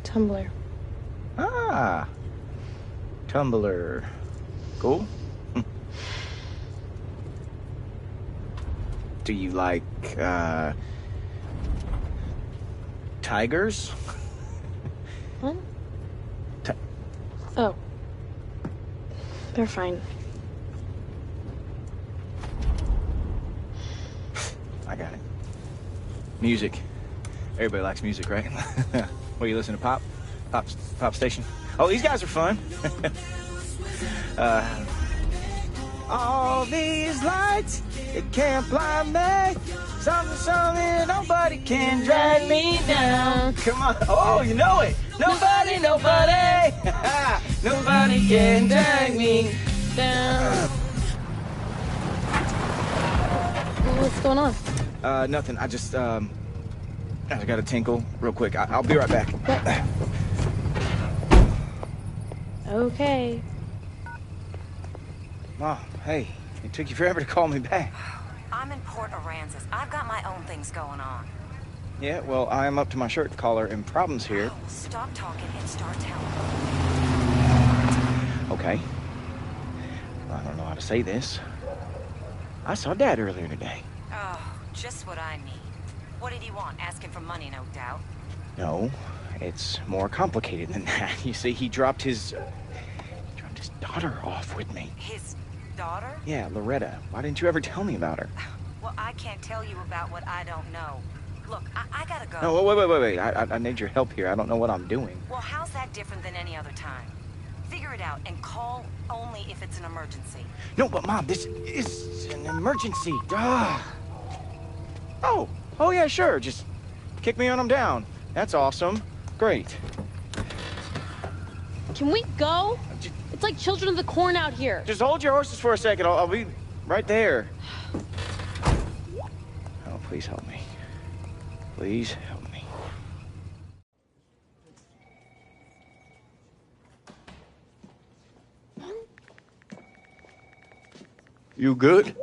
Tumblr. Ah. Tumblr. Cool. Do you like, tigers? What? Oh. They're fine. I got it. Music. Everybody likes music, right? What, you listen to pop? Pop station? Oh, these guys are fun. All these lights, it can't blind me. Something, nobody can drag me down. Come on. Oh, you know it. Nobody. Nobody can drag me down. What's going on? Nothing. I just, I got to tinkle real quick. I'll be right back. What? Okay. Oh, hey. It took you forever to call me back. I'm in Port Aransas. I've got my own things going on. Yeah, well, I am up to my shirt collar in problems here. Oh, stop talking and start telling. Okay. I don't know how to say this. I saw Dad earlier today. Oh, just what I need. What did he want? Asking for money, no doubt. No, it's more complicated than that. You see, he dropped his daughter off with me. His daughter? Yeah, Loretta. Why didn't you ever tell me about her? Well, I can't tell you about what I don't know. Look, I gotta go. No, wait. I need your help here. I don't know what I'm doing. Well, how's that different than any other time? Figure it out and call only if it's an emergency. No, but Mom, this is an emergency. Oh, yeah, sure. Just kick me when I'm down. That's awesome. Great. Can we go? It's like children of the corn out here. Just hold your horses for a second. I'll be right there. Oh, please help me. Please help me. You good?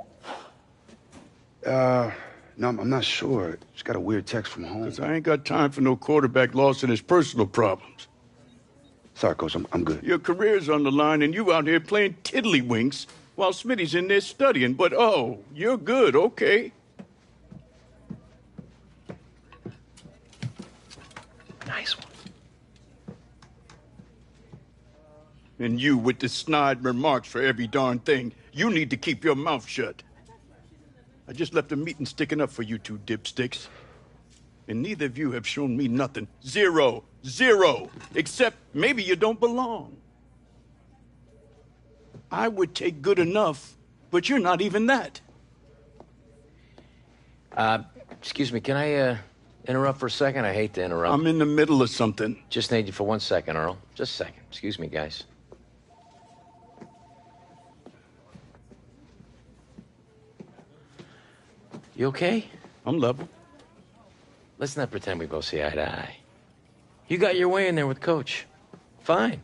No, I'm not sure. Just got a weird text from home. 'Cause I ain't got time for no quarterback lost in his personal problems. Sorry, Coach, I'm good. Your career's on the line and you out here playing tiddlywinks while Smitty's in there studying. But, oh, you're good, okay. Nice one. And you with the snide remarks for every darn thing. You need to keep your mouth shut. I just left a meeting sticking up for you two dipsticks. And neither of you have shown me nothing. Zero. Except maybe you don't belong. I would take good enough, but you're not even that. Excuse me, can I, interrupt for a second? I hate to interrupt. I'm in the middle of something. Just need you for 1 second, Earl. Just a second. Excuse me, guys. You okay? I'm level. Let's not pretend we both see eye to eye. You got your way in there with Coach. Fine.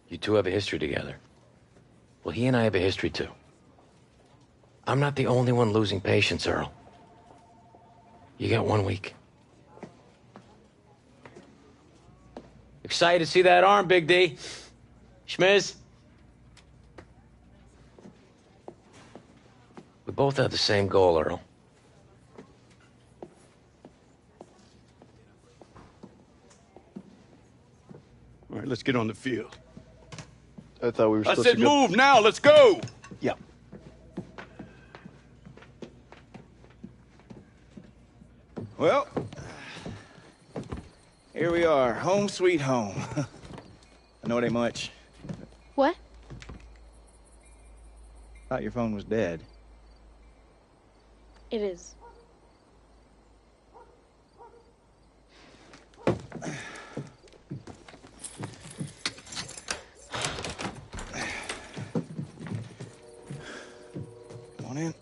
You two have a history together. Well, he and I have a history, too. I'm not the only one losing patience, Earl. You got 1 week. Excited to see that arm, Big D? Schmiz? We both have the same goal, Earl. All right, let's get on the field. I thought we were I supposed to said go... move now, let's go! Yeah. Well, here we are. Home sweet home. I know it ain't much. What? Thought your phone was dead. It is. Come on in.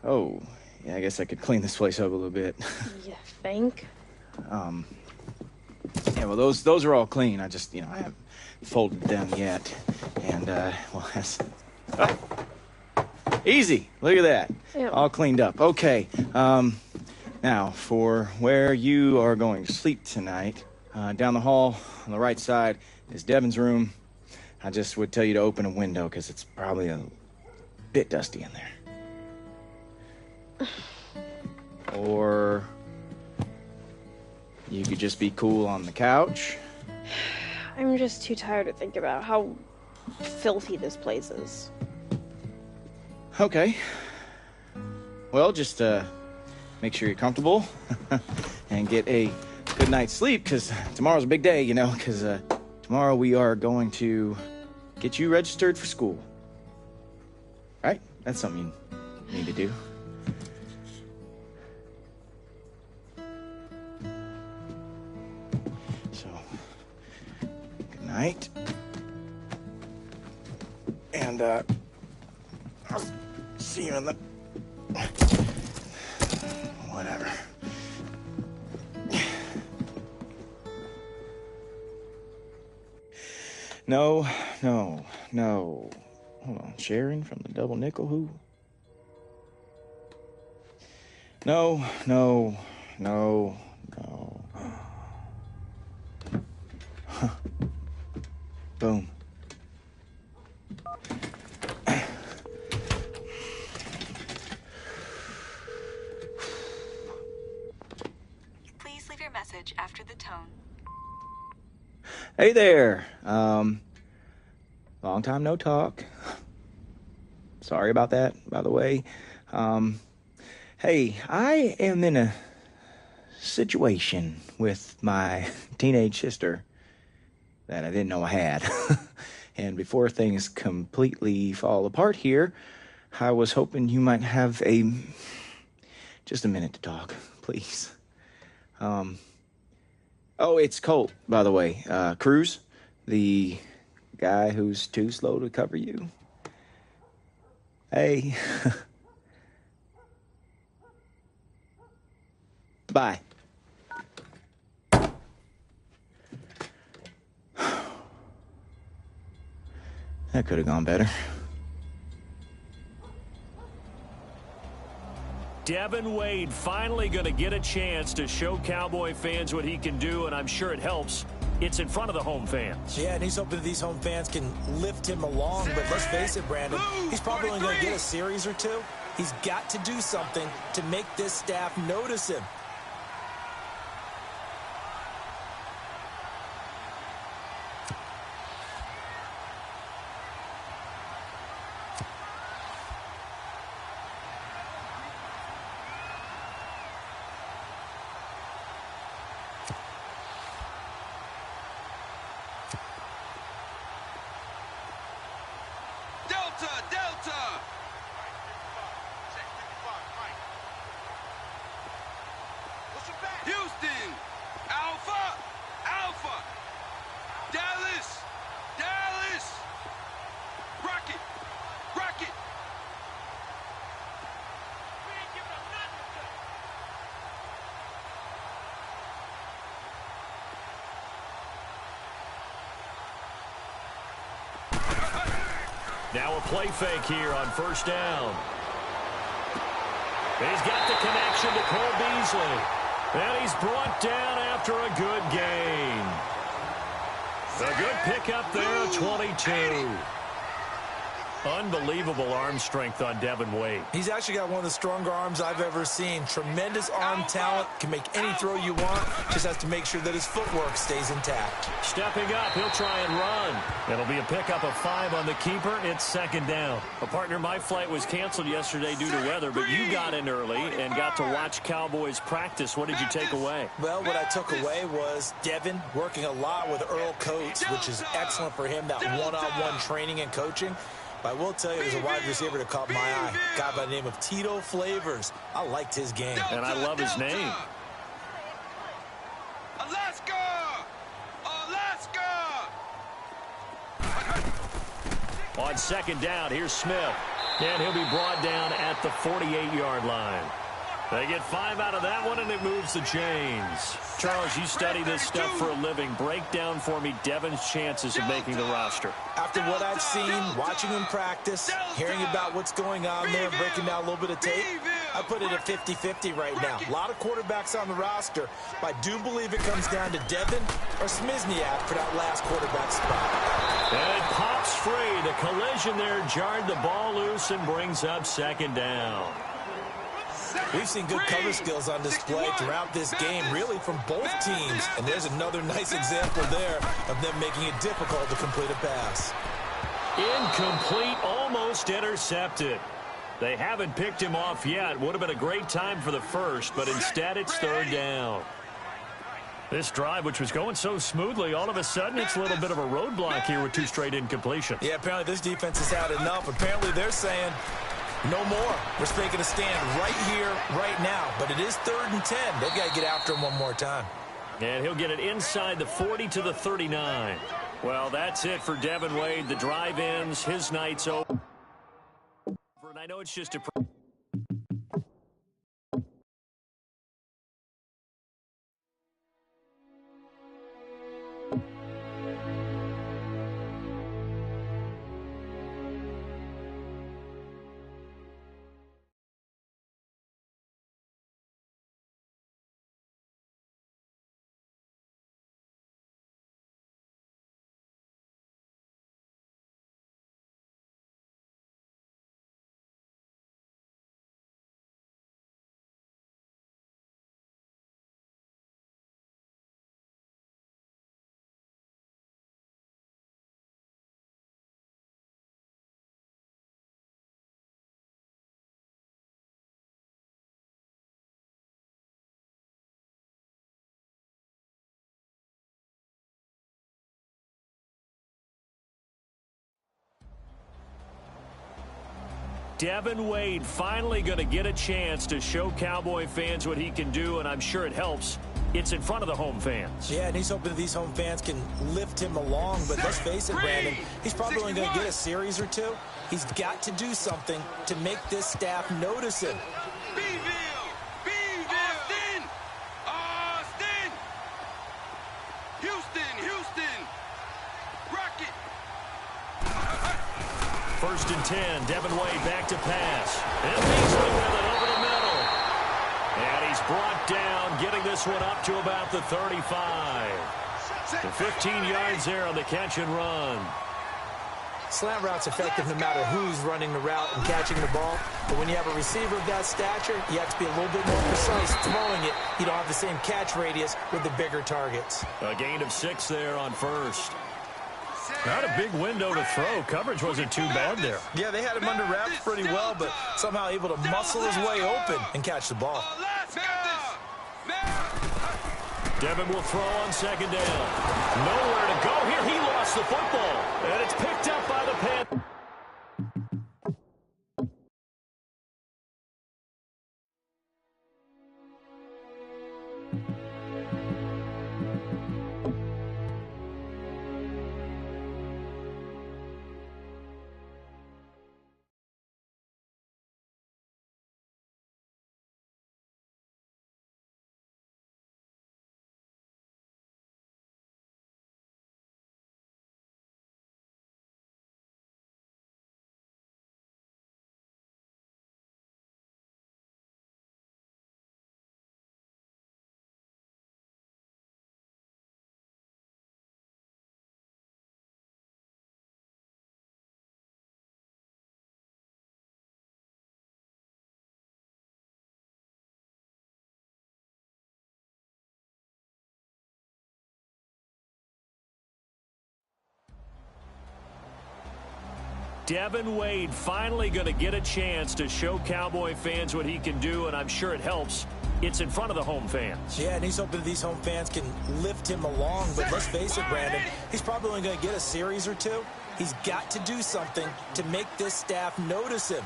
Oh, yeah, I guess I could clean this place up a little bit. You think? Yeah, well, those are all clean. I just, I haven't folded them yet. And, well, that's... Oh. Easy. Look at that. Ew. All cleaned up. Okay. Now, for where you are going to sleep tonight, down the hall on the right side is Devin's room. I just would tell you to open a window because it's probably a bit dusty in there. Or you could just be cool on the couch. I'm just too tired to think about how filthy this place is. Okay. Well, just make sure you're comfortable and get a good night's sleep, because tomorrow's a big day, you know, because tomorrow we are going to get you registered for school. Right? That's something you need to do. So, good night. And, I'll see you in the... whatever. No. Hold on. Sharon from the Double Nickel, who? No. Huh. Boom. Please leave your message after the tone. Hey there. Long time no talk. Sorry about that, by the way. Hey, I am in a situation with my teenage sister that I didn't know I had. And before things completely fall apart here, I was hoping you might have just a minute to talk, please. Oh, it's Colt, by the way. Cruz, the guy who's too slow to cover you. Hey. Bye. That could have gone better. Devin Wade finally going to get a chance to show Cowboy fans what he can do, and I'm sure it helps. It's in front of the home fans. Yeah, and he's hoping that these home fans can lift him along. But let's face it, Brandon, he's probably only going to get a series or two. He's got to do something to make this staff notice him. Delta! Houston! Alpha! Dallas! Rocket! Now a play fake here on first down. He's got the connection to Cole Beasley. And he's brought down after a good gain. A good pickup there, 22. Unbelievable arm strength on Devin Wade. He's actually got one of the stronger arms I've ever seen. Tremendous arm talent. Can make any throw you want. Just has to make sure that his footwork stays intact. Stepping up, he'll try and run. It'll be a pickup of 5 on the keeper. It's second down. A partner, my flight was canceled yesterday due to weather, but you got in early and got to watch Cowboys practice. What did you take away? Well, what I took away was Devin working a lot with Earl Coates, which is excellent for him, that one-on-one training and coaching. But I will tell you, there's a wide receiver that caught my eye. A guy by the name of Tito Flavors. I liked his game. And I love his name. Alaska! On second down, here's Smith. And he'll be brought down at the 48-yard line. They get 5 out of that one, and it moves the chains. Charles, you study this stuff for a living. Break down for me Devin's chances of making the roster. After what I've seen, watching him practice, hearing about what's going on there, breaking down a little bit of tape, I put it at 50-50 right now. A lot of quarterbacks on the roster, but I do believe it comes down to Devin or Smizniak for that last quarterback spot. And it pops free. The collision there jarred the ball loose and brings up second down. We've seen good cover skills on display throughout this game, really from both teams. And there's another nice example there of them making it difficult to complete a pass. Incomplete, almost intercepted. They haven't picked him off yet. Would have been a great time for the first, but instead it's third down. This drive, which was going so smoothly, all of a sudden it's a little bit of a roadblock here with 2 straight incompletions. Yeah, apparently this defense has had enough. Apparently they're saying, no more. We're taking a stand right here, right now. But it is 3rd and 10. They've got to get after him one more time. And he'll get it inside the 40 to the 39. Well, that's it for Devin Wade. The drive ends. His night's over. And I know it's just a... Devin Wade finally going to get a chance to show Cowboy fans what he can do, and I'm sure it helps. It's in front of the home fans. Yeah, and he's hoping that these home fans can lift him along. But let's face it, Brandon, he's probably only going to get a series or 2. He's got to do something to make this staff notice him. First and 10, Devin Wade back to pass. And Beasley with it over the middle. And he's brought down, getting this one up to about the 35. The 15 yards there on the catch and run. Slant route's effective no matter who's running the route and catching the ball. But when you have a receiver of that stature, you have to be a little bit more precise throwing it. You don't have the same catch radius with the bigger targets. A gain of 6 there on first. Not a big window to throw. Coverage wasn't too bad there. Yeah, they had him under wraps pretty well, but somehow able to muscle his way open and catch the ball. Devin will throw on second down. Nowhere to go here. He lost the football. And it's picked up by the Panthers. Devin Wade finally going to get a chance to show Cowboy fans what he can do, and I'm sure it helps. It's in front of the home fans. Yeah, and he's hoping that these home fans can lift him along. But let's face it, Brandon, he's probably only going to get a series or 2. He's got to do something to make this staff notice him.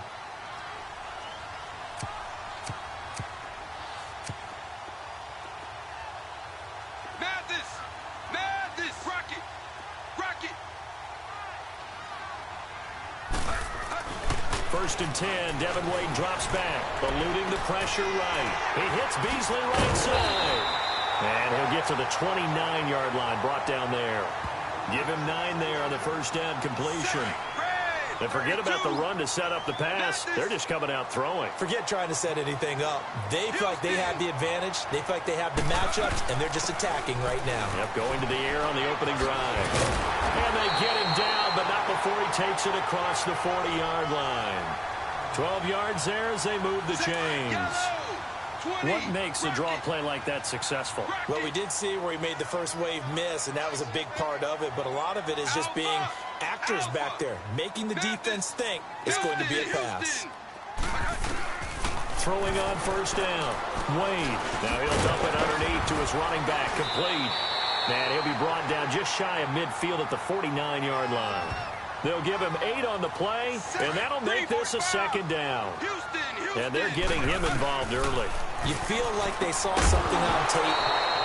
First and 10, Devin Wade drops back, eluding the pressure right. He hits Beasley right side. And he'll get to the 29-yard line, brought down there. Give him 9 there on the first down completion. And forget about the run to set up the pass. They're just coming out throwing. Forget trying to set anything up. They feel like they have the advantage. They feel like they have the matchups, and they're just attacking right now. Yep, going to the air on the opening drive. And they get him down, but not before he takes it across the 40-yard line. 12 yards there as they move the chains. What makes a draw play like that successful? Well, we did see where he made the first wave miss, and that was a big part of it. But a lot of it is just being actors back there, making the defense think it's going to be a pass. Throwing on first down. Wade. Now he'll dump it underneath to his running back. Complete. And he'll be brought down just shy of midfield at the 49-yard line. They'll give him 8 on the play, and that'll make this a second down. And they're getting him involved early. You feel like they saw something on tape,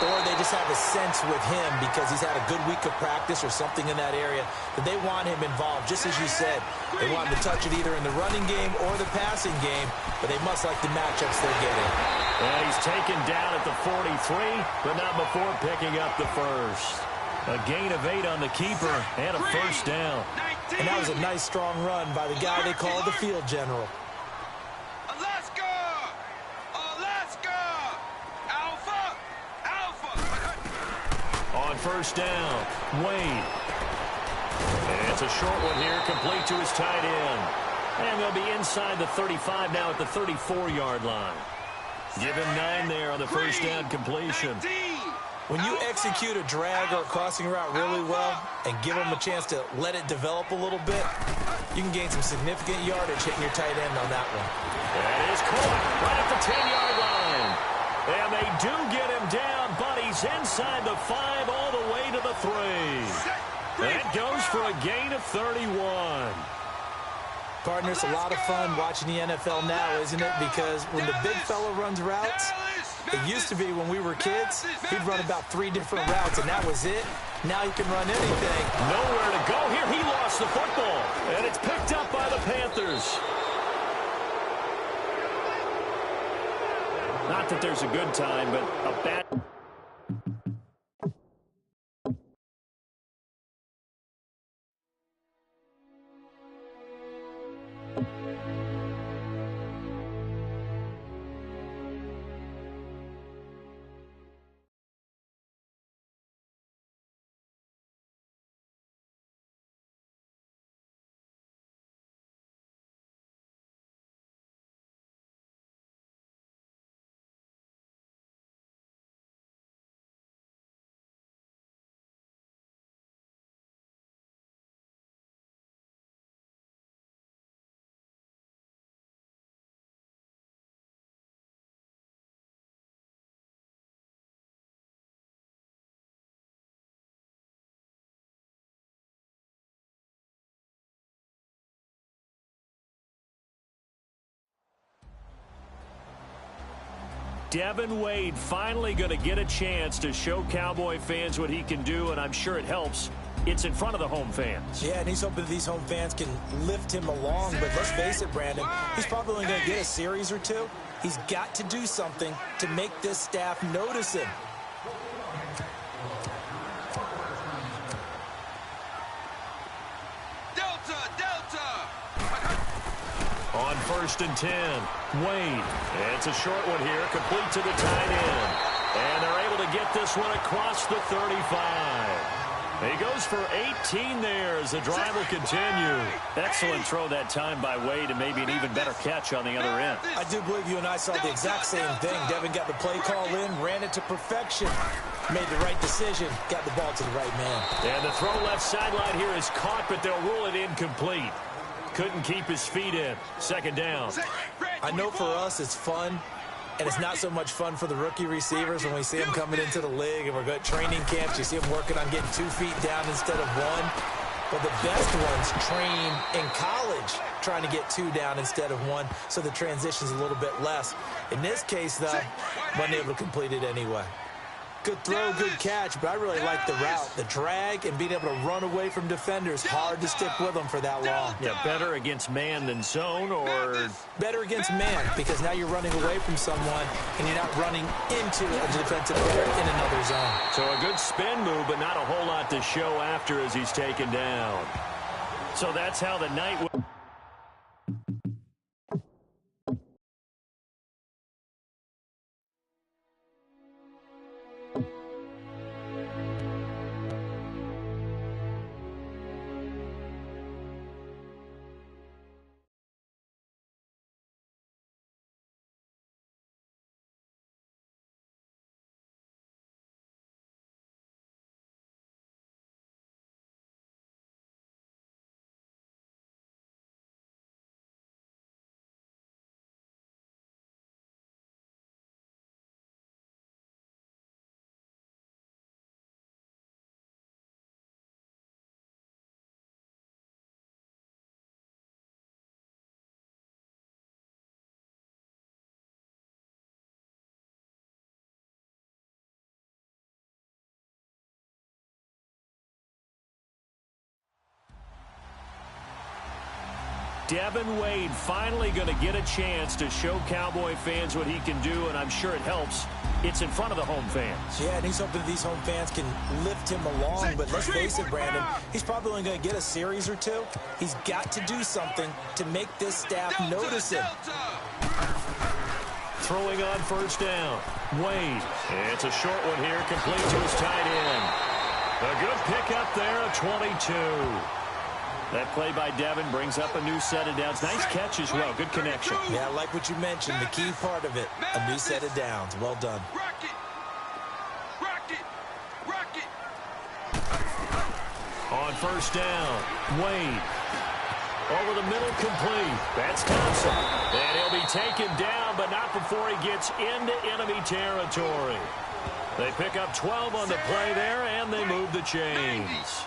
or they just have a sense with him because he's had a good week of practice or something in that area that they want him involved, just as you said. They want him to touch it either in the running game or the passing game, but they must like the matchups they're getting. And he's taken down at the 43, but not before picking up the first. A gain of 8 on the keeper and a first down. And that was a nice, strong run by the guy they call the field general. On first down, Wade. And it's a short one here, complete to his tight end. And they'll be inside the 35 now at the 34-yard line. Give him 9 there on the first down completion. When you execute a drag or a crossing route really well and give them a chance to let it develop a little bit, you can gain some significant yardage hitting your tight end on that one. That is caught right at the 10-yard line. And they do get him down, but he's inside the 5 all the way to the 3. That goes for a gain of 31. Partner, it's a lot of fun watching the NFL now, isn't it? Because when the big fella runs routes, it used to be when we were kids, he'd run about 3 different routes, and that was it. Now he can run anything. Nowhere to go here. He lost the football, and it's picked up by the Panthers. Not that there's a good time, but a bad... Devin Wade finally going to get a chance to show Cowboy fans what he can do, and I'm sure it helps. It's in front of the home fans. Yeah, and he's hoping these home fans can lift him along. But let's face it, Brandon, he's probably only going to get a series or 2. He's got to do something to make this staff notice him. On first and 10, Wade. It's a short one here, complete to the tight end. And they're able to get this one across the 35. He goes for 18 there as the drive will continue. Excellent throw that time by Wade, and maybe an even better catch on the other end. I do believe you and I saw the exact same thing. Devin got the play call in, ran it to perfection, made the right decision, got the ball to the right man. And the throw left sideline here is caught, but they'll rule it incomplete. Couldn't keep his feet in. Second down. I know for us it's fun, and it's not so much fun for the rookie receivers when we see them coming into the league and we're going to training camps. You see them working on getting 2 feet down instead of 1. But the best ones train in college trying to get 2 down instead of 1, so the transition's a little bit less. In this case, though, wasn't able to complete it anyway. Good throw, good catch, but I really like the route. The drag and being able to run away from defenders, hard to stick with them for that long. Yeah, better against man than zone, or... Better against man, because now you're running away from someone and you're not running into a defensive player in another zone. So a good spin move, but not a whole lot to show after as he's taken down. So that's how the night... Devin Wade finally going to get a chance to show Cowboy fans what he can do, and I'm sure it helps. It's in front of the home fans. Yeah, and he's hoping these home fans can lift him along. But let's face it, Brandon, he's probably only going to get a series or two. He's got to do something to make this staff notice him. Throwing on first down. Wade. It's a short one here, complete to his tight end. A good pickup there, a 22. That play by Devin brings up a new set of downs. Nice catch as well. Good connection. Yeah, I like what you mentioned. The key part of it, a new set of downs. Well done. On first down, Wade. Over the middle, complete. That's Thompson. And he'll be taken down, but not before he gets into enemy territory. They pick up 12 on the play there, and they move the chains.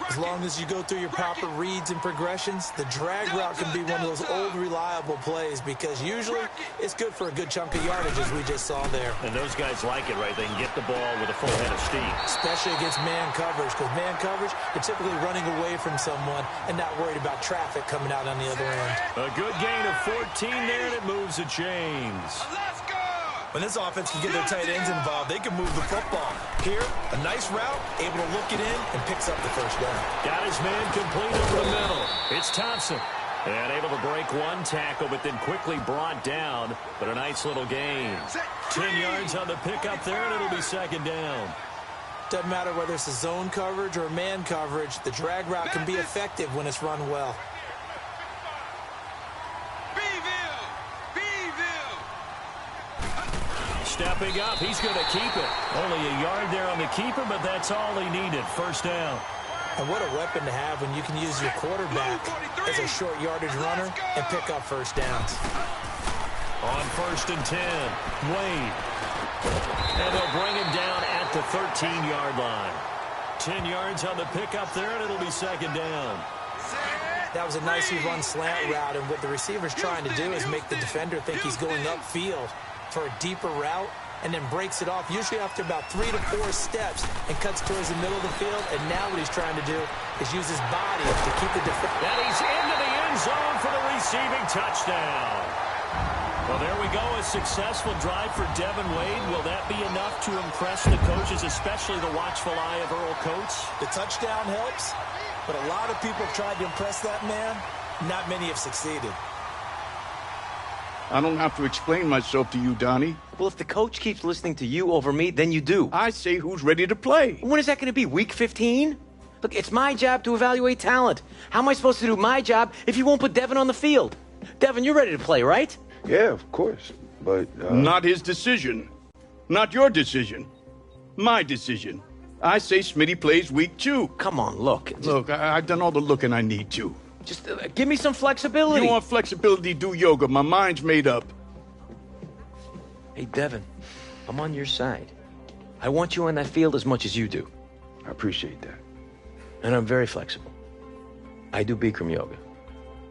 As long as you go through your proper reads and progressions, the drag route can be one of those old reliable plays because usually it's good for a good chunk of yardage as we just saw there. And those guys like it, right? They can get the ball with a full head of steam. Especially against man coverage, because man coverage, you're typically running away from someone and not worried about traffic coming out on the other end. A good gain of 14 there, and it moves the chains. When this offense can get their tight ends involved, they can move the football. Here, a nice route, able to look it in, and picks up the first down. Got his man complete over the middle. It's Thompson. And able to break one tackle, but then quickly brought down. But a nice little gain. 10 yards on the pickup there, and it'll be second down. Doesn't matter whether it's a zone coverage or man coverage, the drag route can be effective when it's run well. Stepping up, he's going to keep it. Only a yard there on the keeper, but that's all he needed. First down. And what a weapon to have when you can use your quarterback as a short yardage runner and pick up first downs. On first and 10, Wade. And they'll bring him down at the 13-yard line. 10 yards on the pickup there, and it'll be second down. That was a nicely run slant route, and what the receiver's trying to do is make the defender think he's going upfield for a deeper route, and then breaks it off, usually after about 3 to 4 steps, and cuts towards the middle of the field. And now what he's trying to do is use his body to keep the defender. And he's into the end zone for the receiving touchdown. Well, there we go. A successful drive for Devin Wade. Will that be enough to impress the coaches, especially the watchful eye of Earl Coates? The touchdown helps, but a lot of people have tried to impress that man. Not many have succeeded. I don't have to explain myself to you, Donnie. Well, if the coach keeps listening to you over me, then you do. I say who's ready to play. When is that going to be, week 15? Look, it's my job to evaluate talent. How am I supposed to do my job if you won't put Devin on the field? Devin, you're ready to play, right? Yeah, of course. But, Not his decision. Not your decision. My decision. I say Smitty plays week 2. Come on, look. Look, I've done all the looking I need to. Just give me some flexibility. You want flexibility, do yoga. My mind's made up. Hey, Devin, I'm on your side. I want you on that field as much as you do. I appreciate that. And I'm very flexible. I do Bikram yoga.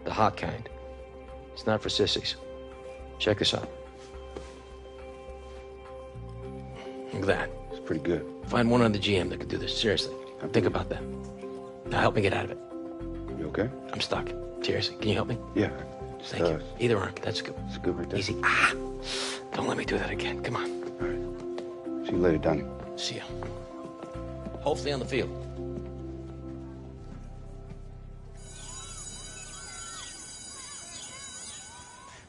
The hot kind. It's not for sissies. Check this out. Look at that. It's pretty good. Find one on the GM that could do this. Seriously. Think about that. Now help me get out of it. You okay? I'm stuck. Seriously. Can you help me? Yeah. Thank you. Either arm. That's good. It's good right there. Easy. Don't let me do that again. Come on. All right. See you later, Donnie. See ya. Hopefully on the field.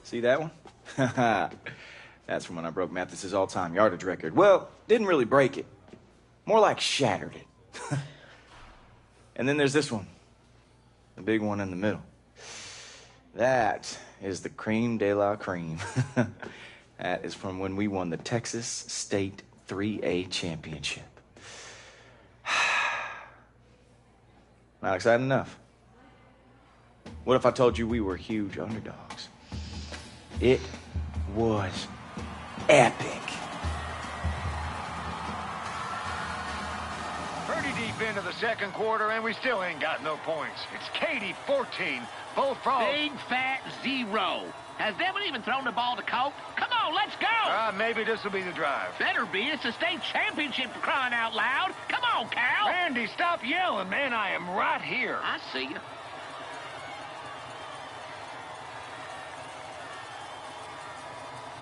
See that one? That's from when I broke Mathis's all-time yardage record. Well, didn't really break it. More like shattered it. And then there's this one. The big one in the middle. That is the cream de la cream. That is from when we won the Texas State 3A championship. Not exciting enough. What if I told you we were huge underdogs? It was epic. Pretty deep into the second quarter, and we still ain't got no points. It's Katie 14, both frogs. Big fat 0. Has Devin even thrown the ball to Colt? Come on, let's go! Maybe this will be the drive. Better be. It's a state championship for crying out loud. Come on, Cal. Randy, stop yelling, man. I am right here. I see you.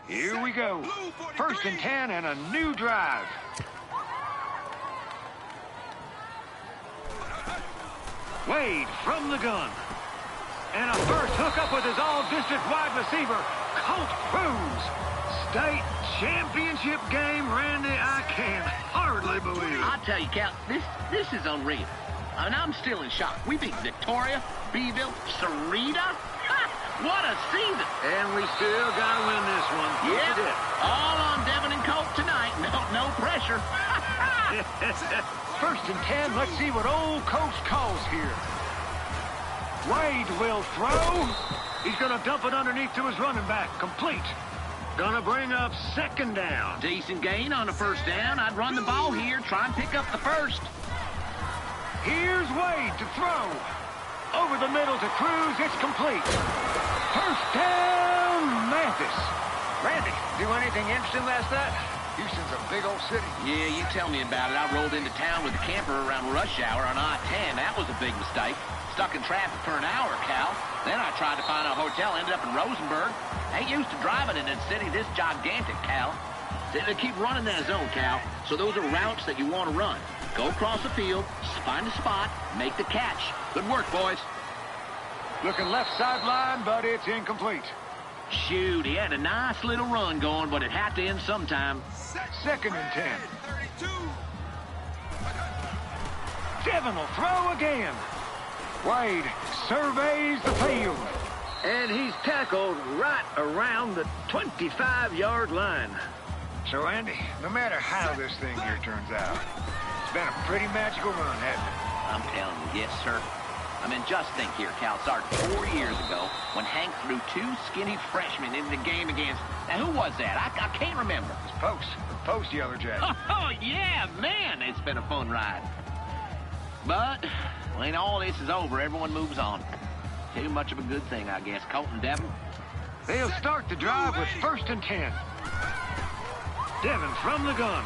Here we go. 1st and 10 and a new drive. Wade from the gun. And a first hookup with his all-district wide receiver, Colt Cruz. State championship game, Randy. I can hardly believe it. I tell you, Cal, this is unreal. I mean, I'm still in shock. We beat Victoria, Beeville, Sarita. What a season. And we still got to win this one. Yeah, all on Devin and Colt tonight. No pressure. 1st and 10. Let's see what old Coach calls here. Wade will throw. He's going to dump it underneath to his running back. Complete. Gonna bring up 2nd down. Decent gain on the 1st down. I'd run the ball here, try and pick up the 1st. Here's Wade to throw. Over the middle to Cruz. It's complete. 1st down, Mathis. Randy, do anything interesting last night? Houston's a big old city. Yeah, you tell me about it. I rolled into town with a camper around rush hour on I-10. That was a big mistake. Stuck in traffic for an hour, Cal. Then I tried to find a hotel, ended up in Rosenberg. Ain't used to driving in a city this gigantic, Cal. They keep running that zone, Cal. So those are routes that you want to run. Go across the field, find a spot, make the catch. Good work, boys. Looking left sideline, but it's incomplete. Shoot, he had a nice little run going, but it had to end sometime. 2nd and 10. Devin will throw again. Wade surveys the field. And he's tackled right around the 25-yard line. So, Andy, no matter how this thing here turns out, it's been a pretty magical run, hasn't it? I'm telling you, yes, sir. I mean, just think here, Cal. Started 4 years ago when Hank threw 2 skinny freshmen in the game against... Now, who was that? I can't remember. It's Post Yeller Jack. Oh, yeah, man. It's been a fun ride. But when all this is over, everyone moves on. Too much of a good thing, I guess. Colt and Devin. They'll start the drive with 1st and 10. Devin from the gun.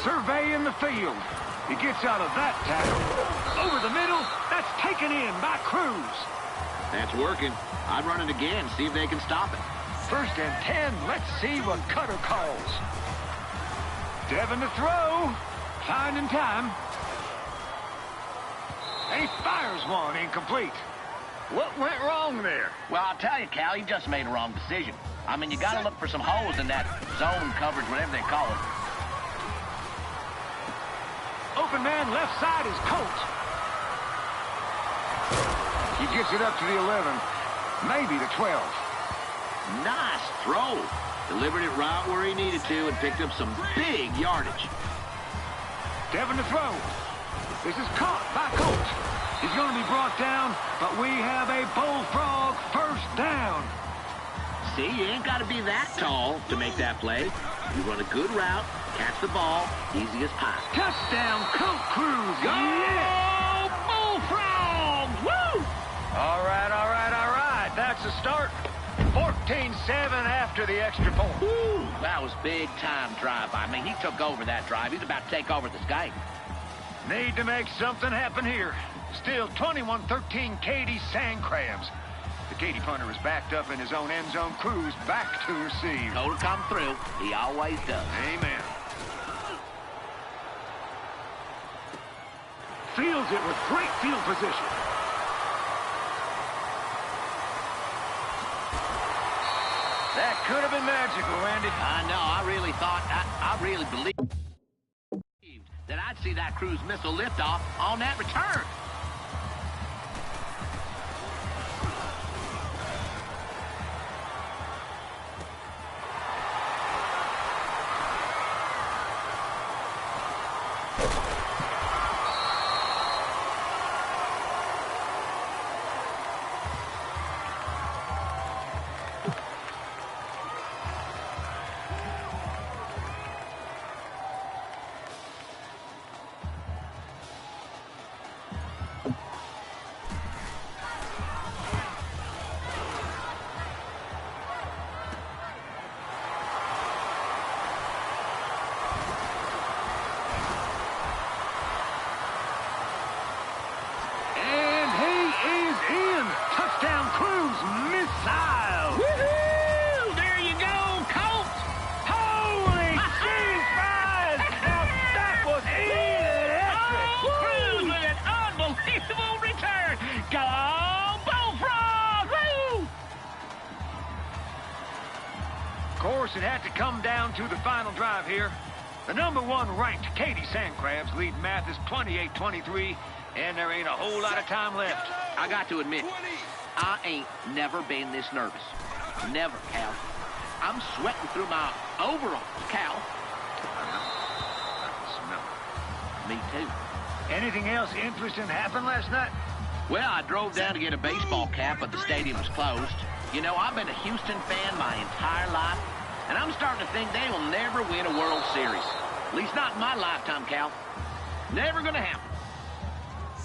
Surveying the field. He gets out of that tackle. Over the middle. That's taken in by Cruz. That's working. I'd run it again, see if they can stop it. 1st and 10. Let's see what Cutter calls. Devin to throw. Finding time. And he fires one incomplete. What went wrong there? Well, I'll tell you, Cal, you just made a wrong decision. I mean, you got to look for some holes in that zone coverage, whatever they call it. Open man left side is Colt. He gets it up to the 11, maybe the 12. Nice throw. Delivered it right where he needed to and picked up some big yardage. Devin to throw. This is caught by Colt. He's going to be brought down, but we have a Bullfrog 1st down. See, you ain't got to be that tall to make that play. You run a good route, catch the ball, easy as pie. Touchdown, Colt Cruz. Go, Yeah! Bullfrogs! Woo! All right. That's a start. 14-7 after the extra point. Woo! That was big time drive. I mean, he took over that drive. He's about to take over this game. Need to make something happen here. Still 21-13 Katy Sand Crabs. The Katy punter is backed up in his own end zone. Cruz back to receive. Told to come through. He always does. Amen. Fields it with great field position. That could have been magical, Randy. I know. I really thought, I really believed that I'd see that cruise missile liftoff on that return. final drive here. The #1 ranked Katy Sandcrabs lead Mathis 28-23, and there ain't a whole lot of time left. I got to admit, I ain't never been this nervous. Never, Cal. I'm sweating through my overalls, Cal. I can smell it. Me too. Anything else interesting happened last night? Well, I drove down to get a baseball cap, but the stadium was closed. You know, I've been a Houston fan my entire life, and I'm starting to think they will never win a World Series. At least not in my lifetime, Cal. Never gonna happen.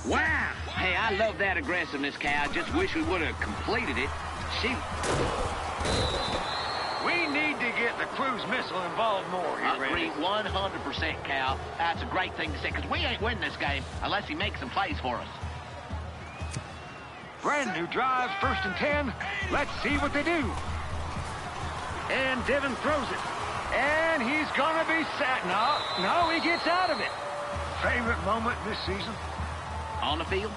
Wow. Hey, I love that aggressiveness, Cal. I just wish we would have completed it. Shoot. We need to get the cruise missile involved more here, Agree Randy. 100%, Cal. That's a great thing to say, because we ain't winning this game unless he makes some plays for us. Brand new drive, 1st and 10. Let's see what they do. And Devin throws it. And he's gonna be set. No, he gets out of it. Favorite moment this season? On the field?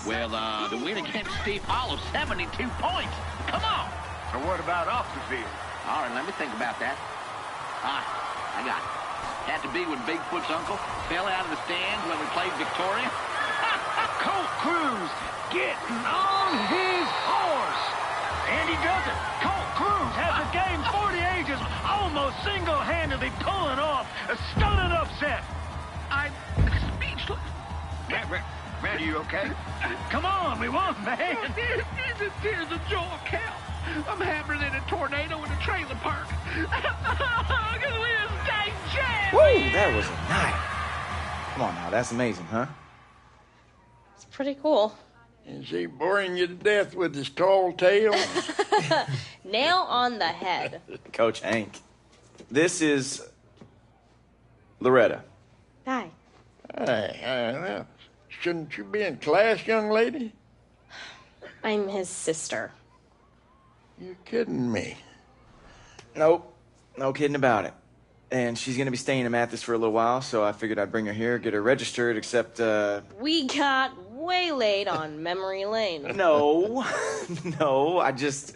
Well, the win against Steve Hollow, 72 points. Come on. So what about off the field? All right, let me think about that. Ah, I got it. Had to be when Bigfoot's uncle fell out of the stands when we played Victoria. Colt Cruz getting on his horse. And he does it. Colt Cruz has the game 40 ages, almost single-handedly pulling off a stunning upset. I'm speechless. Randy, you okay? Come on, we won, man. These are tears of joy, Cal. I'm happier than a tornado in a trailer park. Because we are state champ. Woo, that was a night. Come on now, that's amazing, huh? It's pretty cool. Is he boring you to death with his tall tale? Nail on the head. Coach Hank. This is Loretta. Hi. Hey, shouldn't you be in class, young lady? I'm his sister. You're kidding me. Nope. No kidding about it. And she's going to be staying in Mathis for a little while, so I figured I'd bring her here, get her registered, except, We got waylaid on memory lane. No. No, I just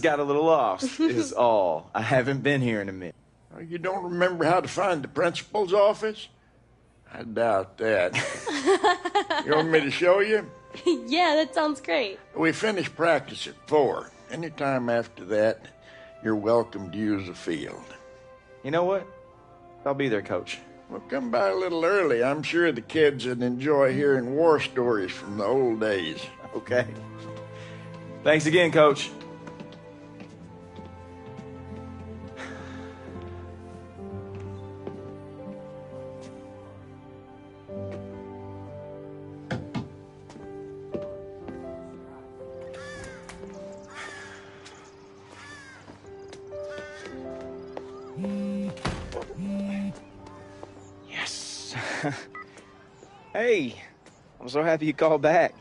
got a little lost, is all. I haven't been here in a minute. Oh, you don't remember how to find the principal's office? I doubt that. You want me to show you? Yeah, that sounds great. We finish practice at 4. Anytime after that, you're welcome to use the field. You know what? I'll be there, Coach. Well, come by a little early. I'm sure the kids would enjoy hearing war stories from the old days. Okay. Thanks again, Coach. Yes. Hey, I'm so happy you called back.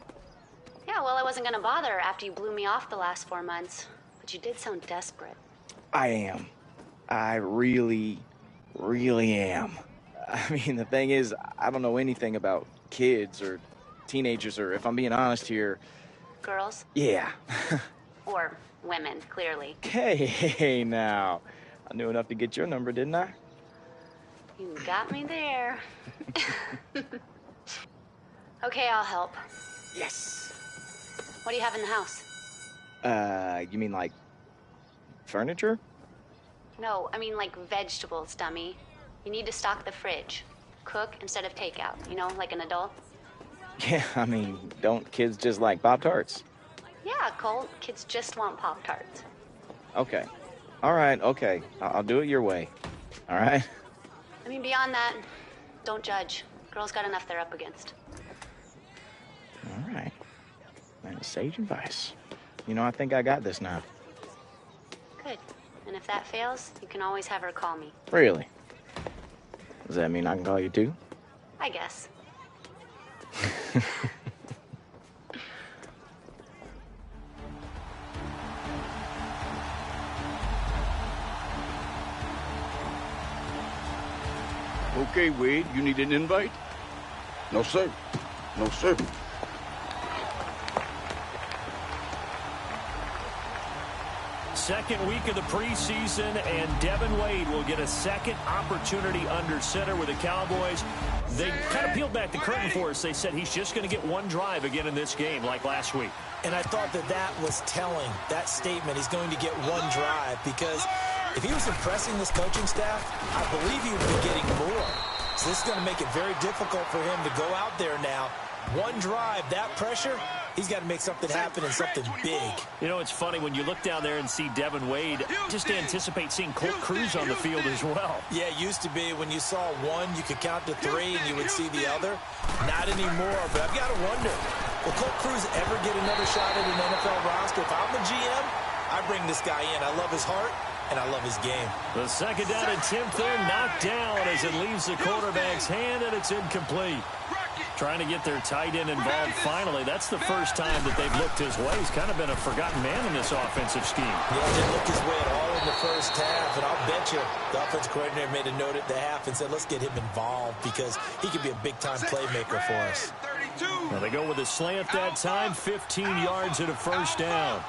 Yeah, well, I wasn't gonna bother after you blew me off the last 4 months. But you did sound desperate. I am. I really, really am. I mean, the thing is, I don't know anything about kids or teenagers, or if I'm being honest here... Girls? Yeah. Or women, clearly. Hey, now. I knew enough to get your number, didn't I? You got me there. Okay, I'll help. Yes. What do you have in the house? You mean like furniture? No, I mean like vegetables, dummy. You need to stock the fridge. Cook instead of takeout, you know, like an adult. Yeah, I mean, don't kids just like Pop-Tarts? Yeah, Colt, kids just want Pop-Tarts. Okay. All right, okay. I'll do it your way. All right? I mean, beyond that, don't judge. Girls got enough they're up against. All right. That's sage advice. You know, I think I got this now. Good. And if that fails, you can always have her call me. Really? Does that mean I can call you too? I guess. Okay, Wade, you need an invite? No, sir. No, sir. second week of the preseason, and Devin Wade will get a second opportunity under center with the Cowboys. They kind of peeled back the curtain for us. They said he's just going to get one drive again in this game like last week. And I thought that was telling, that statement. He's going to get one drive, because if he was impressing this coaching staff, I believe he would be getting more. So this is going to make it very difficult for him to go out there now. One drive, that pressure, he's got to make something happen and something big. You know, it's funny when you look down there and see Devin Wade, just anticipate seeing Colt Cruz on the field as well. Yeah, it used to be when you saw one, you could count to three and you would see the other. Not anymore, but I've got to wonder, will Colt Cruz ever get another shot at an NFL roster? If I'm the GM, I bring this guy in. I love his heart, and I love his game. The second down attempt there, knocked down as it leaves the quarterback's hand, and it's incomplete. Trying to get their tight end involved finally. That's the first time that they've looked his way. He's kind of been a forgotten man in this offensive scheme. Yeah, didn't look his way at all in the first half, and I'll bet you the offensive coordinator made a note at the half and said, let's get him involved because he could be a big-time playmaker for us. Now they go with a slant that time, 15 yards and a first down.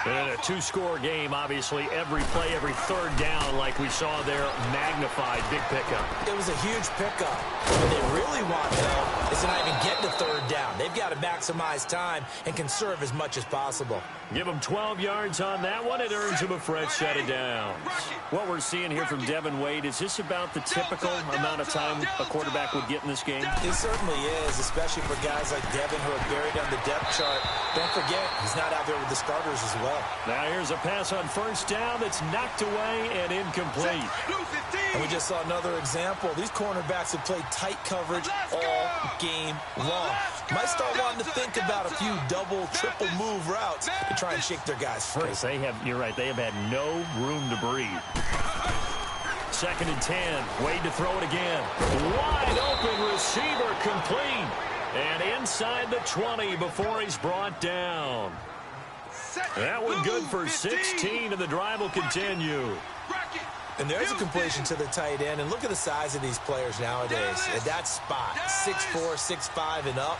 And in a two-score game, obviously, every play, every third down, like we saw there, magnified, big pickup. It was a huge pickup. What they really want, though, is to not even get to third down. They've got to maximize time and conserve as much as possible. Give them 12 yards on that one. It earns them a fresh set of downs. What we're seeing here from Devin Wade, is this about the typical amount of time a quarterback would get in this game? It certainly is, especially for guys like Devin who are buried on the depth chart. Don't forget, he's not out there with the starters as well. Now here's a pass on first down that's knocked away and incomplete. And we just saw another example. These cornerbacks have played tight coverage all game long. Might start wanting to think about a few double, triple move routes to try and shake their guys free. They have, you're right, they have had no room to breathe. Second and 10. Wade to throw it again. Wide open receiver, complete. And inside the 20 before he's brought down. That one good for 16, and the drive will continue. And there's a completion to the tight end. And look at the size of these players nowadays. At that spot, 6'4", 6'5", and up.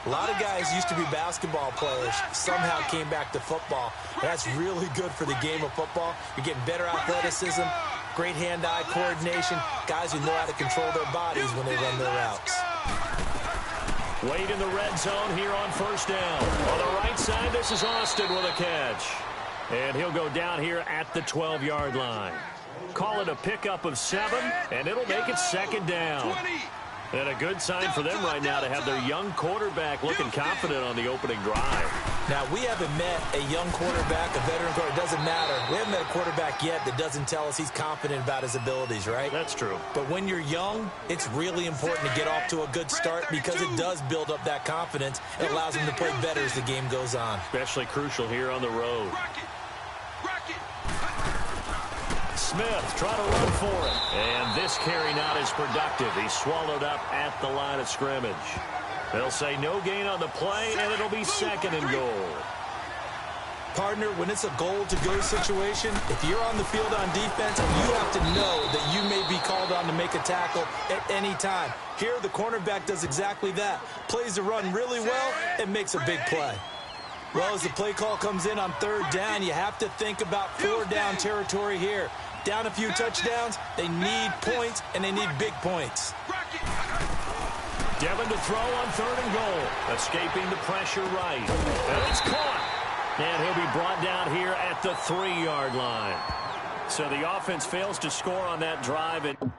A lot of guys used to be basketball players, somehow came back to football. That's really good for the game of football. You're getting better athleticism, great hand-eye coordination, guys who know how to control their bodies when they run their routes. Wade in the red zone here on first down. On the right side, this is Austin with a catch. And he'll go down here at the 12-yard line. Call it a pickup of 7, and it'll make it second down. And a good sign for them right now to have their young quarterback looking confident on the opening drive. Now, we haven't met a young quarterback, a veteran quarterback. It doesn't matter. We haven't met a quarterback yet that doesn't tell us he's confident about his abilities, right? That's true. But when you're young, it's really important to get off to a good start because it does build up that confidence. It allows him to play better as the game goes on. Especially crucial here on the road. Smith trying to run for it. And this carry not as productive. He's swallowed up at the line of scrimmage. They'll say no gain on the play, and it'll be second and goal. Partner, when it's a goal-to-go situation, if you're on the field on defense, you have to know that you may be called on to make a tackle at any time. Here, the cornerback does exactly that. Plays the run really well and makes a big play. Well, as the play call comes in on third down, you have to think about four-down territory here. Down a few touchdowns, they need points, and they need big points. Devin to throw on third and goal. Escaping the pressure right. And it's caught. And he'll be brought down here at the 3-yard line. So the offense fails to score on that drive. And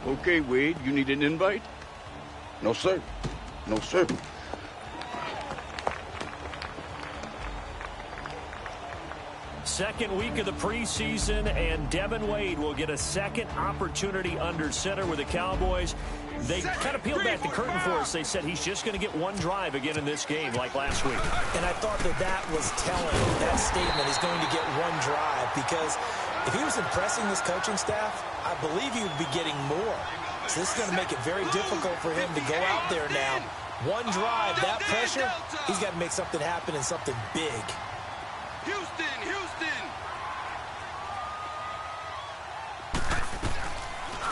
Okay, Wade, you need an invite? No, sir. No, sir. Second week of the preseason, and Devin Wade will get a second opportunity under center with the Cowboys. They kind of peeled back the curtain for us. They said he's just going to get one drive again in this game like last week. And I thought that was telling, that statement is going to get one drive, because if he was impressing this coaching staff, I believe he would be getting more. So this is going to make it very difficult for him to go out there now. One drive, that pressure, he's got to make something happen and something big. Houston, Houston!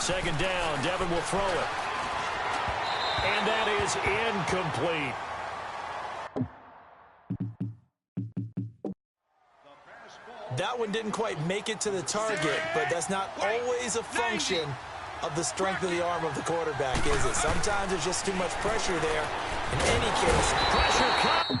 Second down, Devin will throw it. And that is incomplete. That one didn't quite make it to the target, but that's not always a function of the strength of the arm of the quarterback, is it? Sometimes there's just too much pressure there. In any case, pressure cut.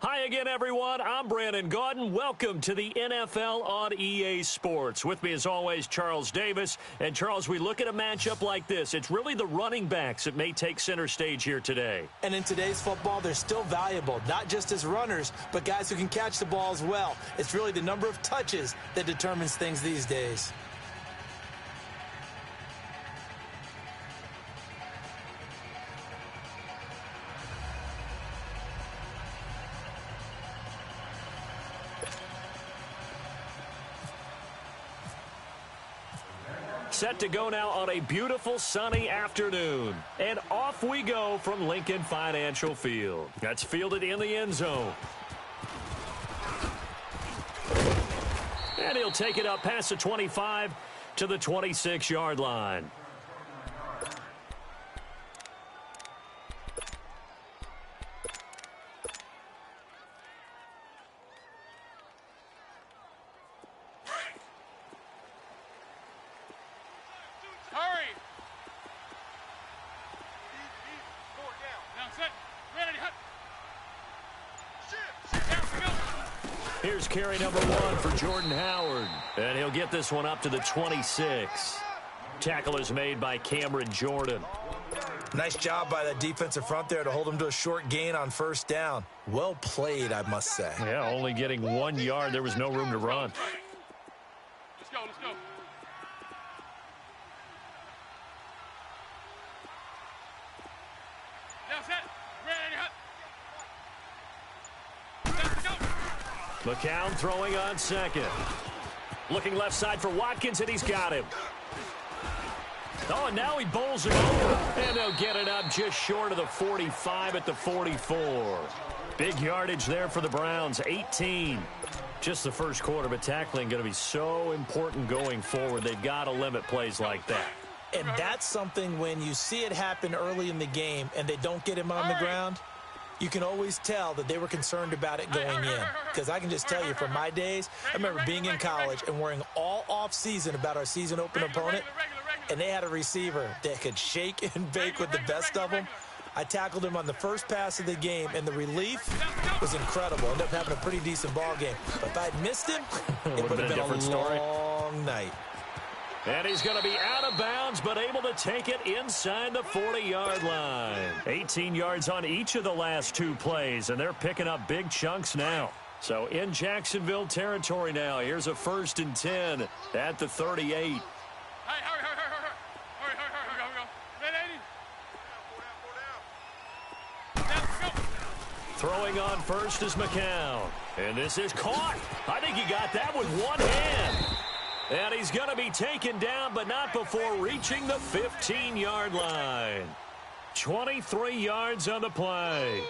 Hi again, everyone. I'm Brandon Gaudin. Welcome to the NFL on EA Sports. With me, as always, Charles Davis. And, Charles, we look at a matchup like this. It's really the running backs that may take center stage here today. And in today's football, they're still valuable, not just as runners, but guys who can catch the ball as well. It's really the number of touches that determines things these days. Set to go now on a beautiful sunny afternoon. And off we go from Lincoln Financial Field. That's fielded in the end zone. And he'll take it up past the 25 to the 26-yard line. Here's carry number 1 for Jordan Howard. And he'll get this one up to the 26. Tackle is made by Cameron Jordan. Nice job by that defensive front there to hold him to a short gain on first down. Well played, I must say. Yeah, only getting 1 yard. There was no room to run. Let's go, let's go. Now set. Ready, hut. McCown throwing on second. Looking left side for Watkins, and he's got him. Oh, and now he bowls him over. And they'll get it up just short of the 45 at the 44. Big yardage there for the Browns, 18. Just the first quarter, but tackling going to be so important going forward. They've got to limit plays like that. And that's something when you see it happen early in the game and they don't get him on the ground, you can always tell that they were concerned about it going in. Because I can just tell you from my days, I remember being in college and worrying all off-season about our season open opponent, and they had a receiver that could shake and bake with the best of them. I tackled him on the first pass of the game, and the relief was incredible. Ended up having a pretty decent ball game. But if I'd missed him, it would have been a long night. And he's going to be out of bounds, but able to take it inside the 40-yard line. 18 yards on each of the last 2 plays, and they're picking up big chunks now. So in Jacksonville territory now. Here's a 1st and 10 at the 38. Throwing on first is McCown. And this is caught. I think he got that with one hand. And he's going to be taken down, but not before reaching the 15-yard line. 23 yards on the play.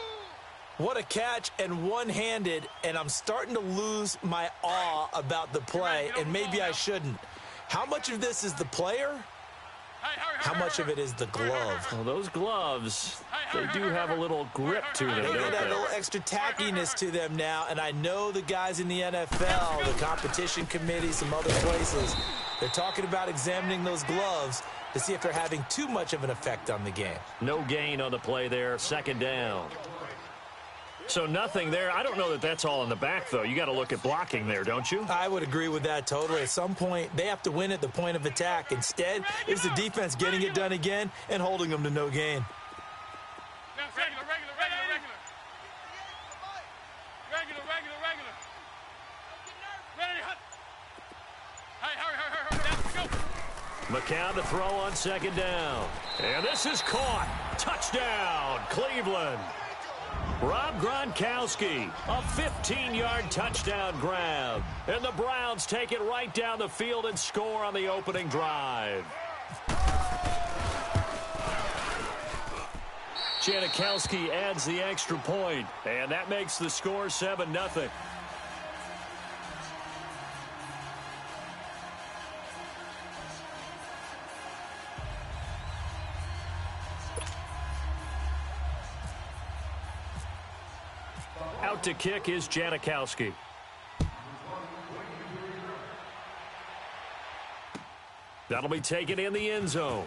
What a catch, and one-handed, and I'm starting to lose my awe about the play, and maybe I shouldn't. How much of this is the player? How much of it is the glove? Well, those gloves, they do have a little grip to them, They don't get that they? little extra tackiness to them now, and I know the guys in the NFL, the competition committee, some other places, they're talking about examining those gloves to see if they're having too much of an effect on the game. No gain on the play there, 2nd down. So nothing there. I don't know that that's all in the back, though. You got to look at blocking there, don't you? I would agree with that totally. At some point, they have to win at the point of attack. Instead, it's the defense getting it done again and holding them to no gain. McCown to throw on 2nd down. And this is caught. Touchdown, Cleveland. Rob Gronkowski, a 15-yard touchdown grab. And the Browns take it right down the field and score on the opening drive. Janikowski adds the extra point, and that makes the score 7-0. Out to kick is Janikowski. That'll be taken in the end zone.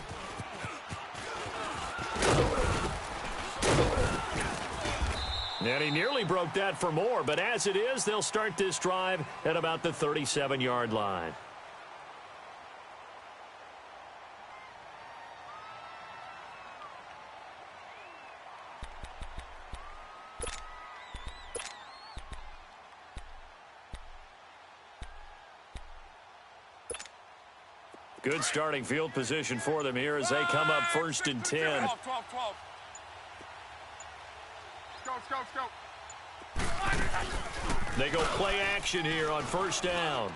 And he nearly broke that for more, but as it is, they'll start this drive at about the 37-yard line. Good starting field position for them here as they come up 1st and 10. 12. Let's go. They go play action here on 1st down.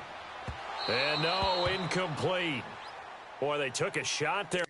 And no, incomplete. Boy, they took a shot there.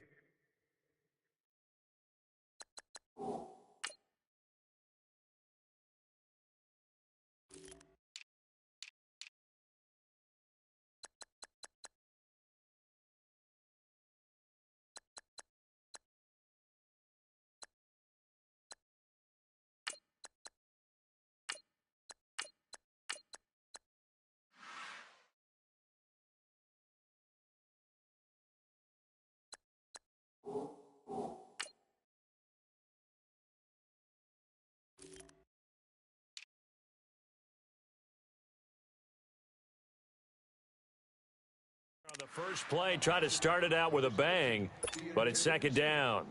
On the first play, try to start it out with a bang, but it's 2nd down.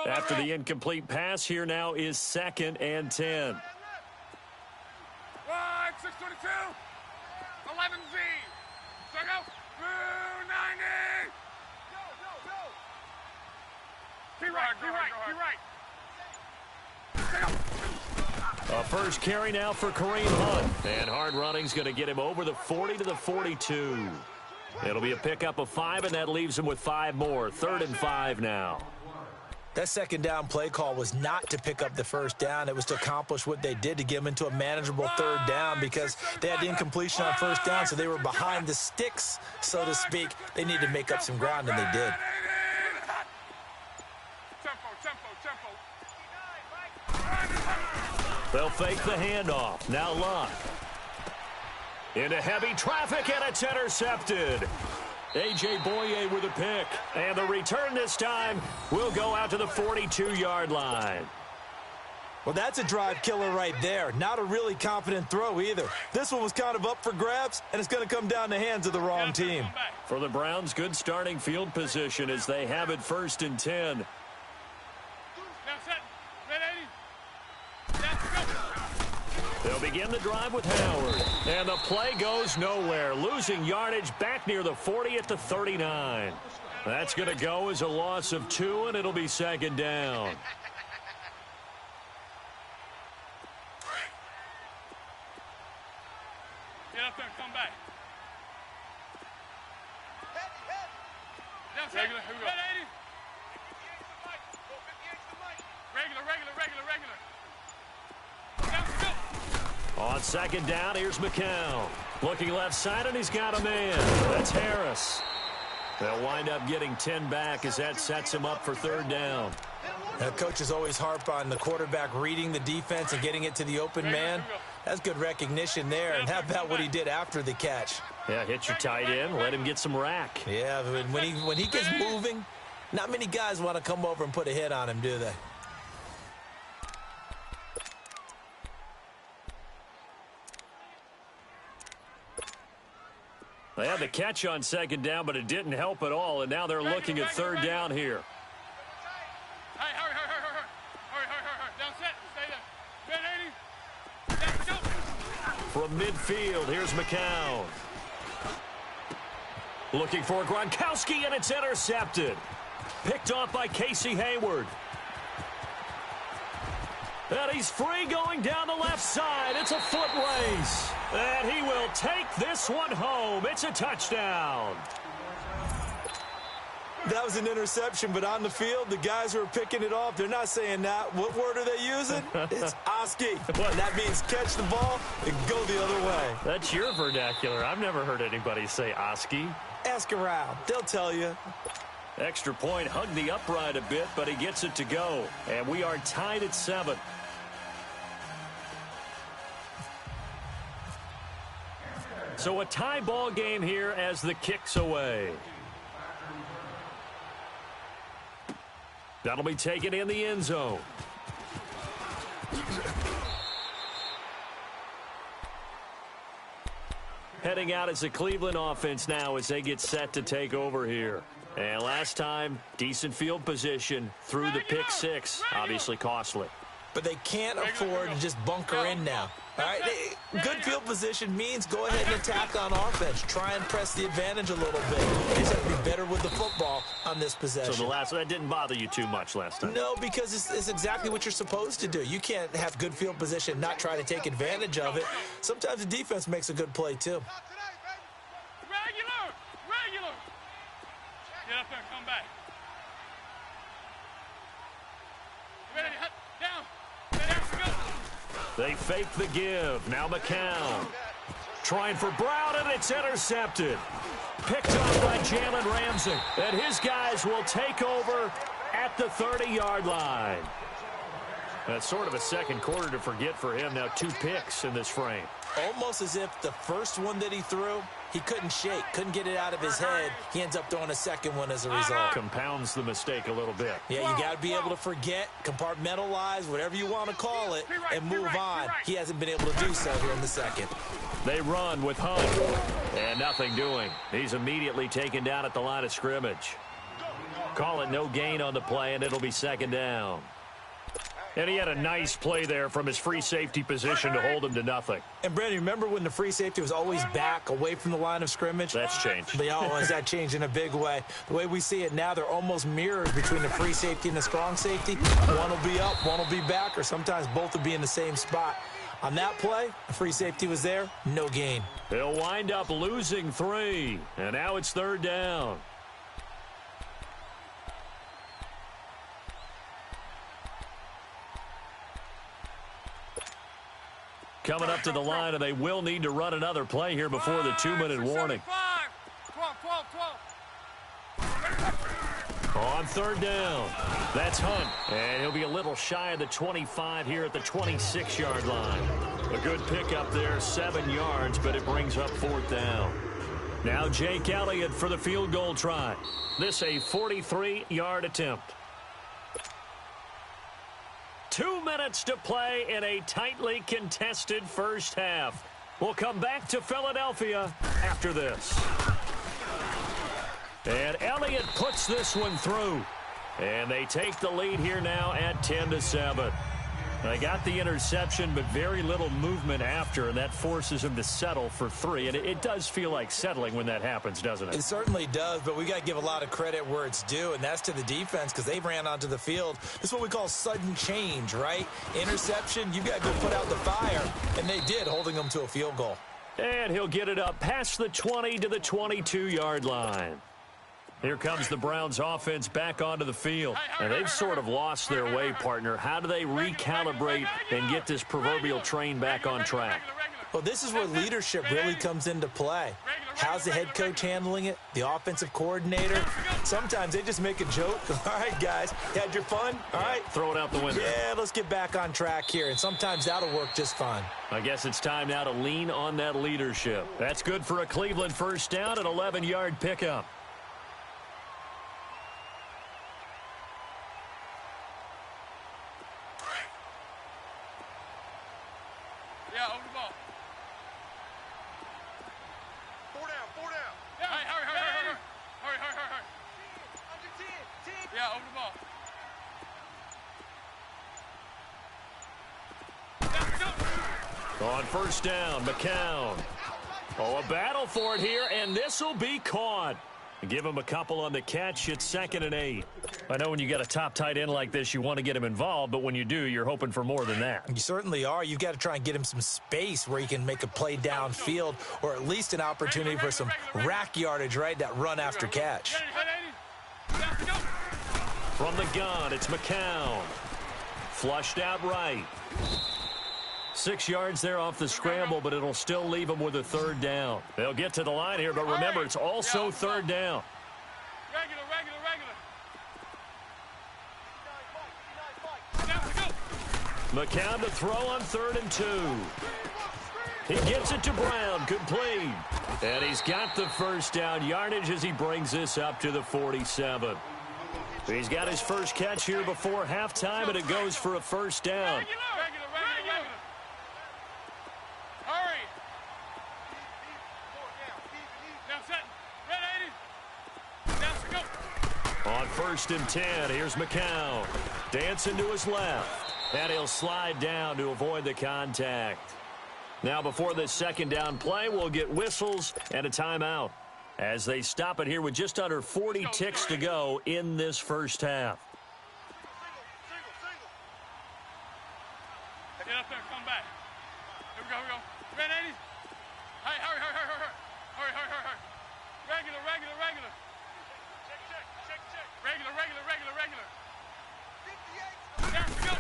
After the incomplete pass, here now is 2nd and 10. Wide, 622. 11Z. Check out. 90. Keep right. A first carry now for Kareem Hunt. And hard running's going to get him over the 40 to the 42. It'll be a pickup of 5, and that leaves him with 5 more. 3rd and 5 now. That second down play call was not to pick up the first down. It was to accomplish what they did, to get them into a manageable third down, because they had the incompletion on first down, so they were behind the sticks, so to speak. They needed to make up some ground, and they did. They'll fake the handoff. Now Luck. Into heavy traffic, and it's intercepted. A.J. Boye with a pick. And the return this time will go out to the 42-yard line. Well, that's a drive killer right there. Not a really confident throw either. This one was kind of up for grabs, and it's going to come down the hands of the wrong team. For the Browns, good starting field position as they have it 1st and 10. They'll begin the drive with Howard. And the play goes nowhere. Losing yardage back near the 40 at the 39. That's going to go as a loss of 2, and it'll be 2nd down. Get up there and come back. Regular, here we go. Regular. On 2nd down, here's McCown. Looking left side, and he's got a man. That's Harris. They'll wind up getting 10 back as that sets him up for 3rd down. Now, coaches always harp on the quarterback reading the defense and getting it to the open man. That's good recognition there. And how about what he did after the catch? Yeah, hit your tight end, let him get some rack. Yeah, when he gets moving, not many guys want to come over and put a hit on him, do they? They had the catch on 2nd down, but it didn't help at all, and now they're looking at 3rd down here. Hey, hurry. Down set, stay there. Go. From midfield, here's McCown. Looking for Gronkowski, and it's intercepted. Picked off by Casey Hayward. And he's free going down the left side. It's a foot race. And he will take this one home. It's a touchdown. That was an interception, but on the field, the guys who are picking it off, they're not saying that. What word are they using? It's Oski. And that means catch the ball and go the other way. That's your vernacular. I've never heard anybody say Oski. Ask around. They'll tell you. Extra point, hugged the upright a bit, but he gets it to go. And we are tied at 7. So a tie ball game here as the kick's away. That'll be taken in the end zone. Heading out as the Cleveland offense now as they get set to take over here. And last time, decent field position through the pick 6. Obviously costly. But they can't afford to just bunker in now. All right, good field position means go ahead and attack on offense. Try and press the advantage a little bit. They just have to be better with the football on this possession. So the last one, that didn't bother you too much last time? No, because it's exactly what you're supposed to do. You can't have good field position, not try to take advantage of it. Sometimes the defense makes a good play, too. Regular. Get up there and come back. Ready, down. They fake the give. Now McCown. Trying for Brown, and it's intercepted. Picked up by Jalen Ramsey. And his guys will take over at the 30-yard line. That's sort of a second quarter to forget for him. Now 2 picks in this frame. Almost as if the first one that he threw, he couldn't shake, couldn't get it out of his head. He ends up throwing a second one as a result. Compounds the mistake a little bit. Yeah, you got to be able to forget, compartmentalize, whatever you want to call it, and move on. He hasn't been able to do so here in the second. They run with Hunt. And nothing doing. He's immediately taken down at the line of scrimmage. Call it no gain on the play, and it'll be 2nd down. And he had a nice play there from his free safety position to hold him to nothing. And, Brandon, remember when the free safety was always back away from the line of scrimmage? That's changed. But has that changed in a big way? The way we see it now, they're almost mirrors between the free safety and the strong safety. One will be up, one will be back, or sometimes both will be in the same spot. On that play, the free safety was there, no gain. They'll wind up losing 3, and now it's 3rd down. coming up to the line, and they will need to run another play here before the 2-minute warning. 12. On third down, that's Hunt, and he'll be a little shy of the 25 here at the 26-yard line. A good pickup there, 7 yards, but it brings up fourth down. Now Jake Elliott for the field goal try. This a 43-yard attempt. 2 minutes to play in a tightly contested first half. We'll come back to Philadelphia after this. And Elliott puts this one through. And they take the lead here now at 10-7. They got the interception, but very little movement after, and that forces him to settle for 3. And it does feel like settling when that happens, doesn't it? It certainly does, but we got to give a lot of credit where it's due, and that's to the defense because they ran onto the field. This is what we call sudden change, right? Interception, you've got to go put out the fire, and they did, holding them to a field goal. And he'll get it up past the 20 to the 22-yard line. Here comes the Browns offense back onto the field. And they've sort of lost their way, partner. How do they recalibrate and get this proverbial train back on track? Well, this is where leadership really comes into play. How's the head coach handling it? The offensive coordinator? Sometimes they just make a joke. All right, guys, you had your fun? All right. Throw it out the window. Yeah, let's get back on track here. And sometimes that'll work just fine. I guess it's time now to lean on that leadership. That's good for a Cleveland first down, an 11-yard pickup. Yeah, over the ball. 4 down. Yeah, hey, hurry. Hurry. Under 10. Yeah, over the ball. On first down, McCown. Oh, a battle for it here, and this will be caught. Give him a couple on the catch. It's 2nd and 8. I know when you got a top tight end like this, you want to get him involved, but when you do, you're hoping for more than that. You certainly are. You've got to try and get him some space where he can make a play downfield or at least an opportunity for some rack yardage, right? That run after catch. From the gun, it's McCown. Flushed out right. 6 yards there off the scramble, but it'll still leave them with a third down. They'll get to the line here, but remember, it's also third down. Regular. McCown to throw on 3rd and 2. He gets it to Brown, complete. And he's got the first down yardage as he brings this up to the 47. He's got his first catch here before halftime, and it goes for a first down. Regular. Hurry. Down set. Red 80. Down to go. On 1st and 10, here's McCown. Dancing to his left. And he'll slide down to avoid the contact. Now before this second down play, we'll get whistles and a timeout as they stop it here with just under 40 ticks to go in this first half. Get up there, come back. Here we go. Red 80. Hey, hurry. Hurry. Regular. Check. Down to go.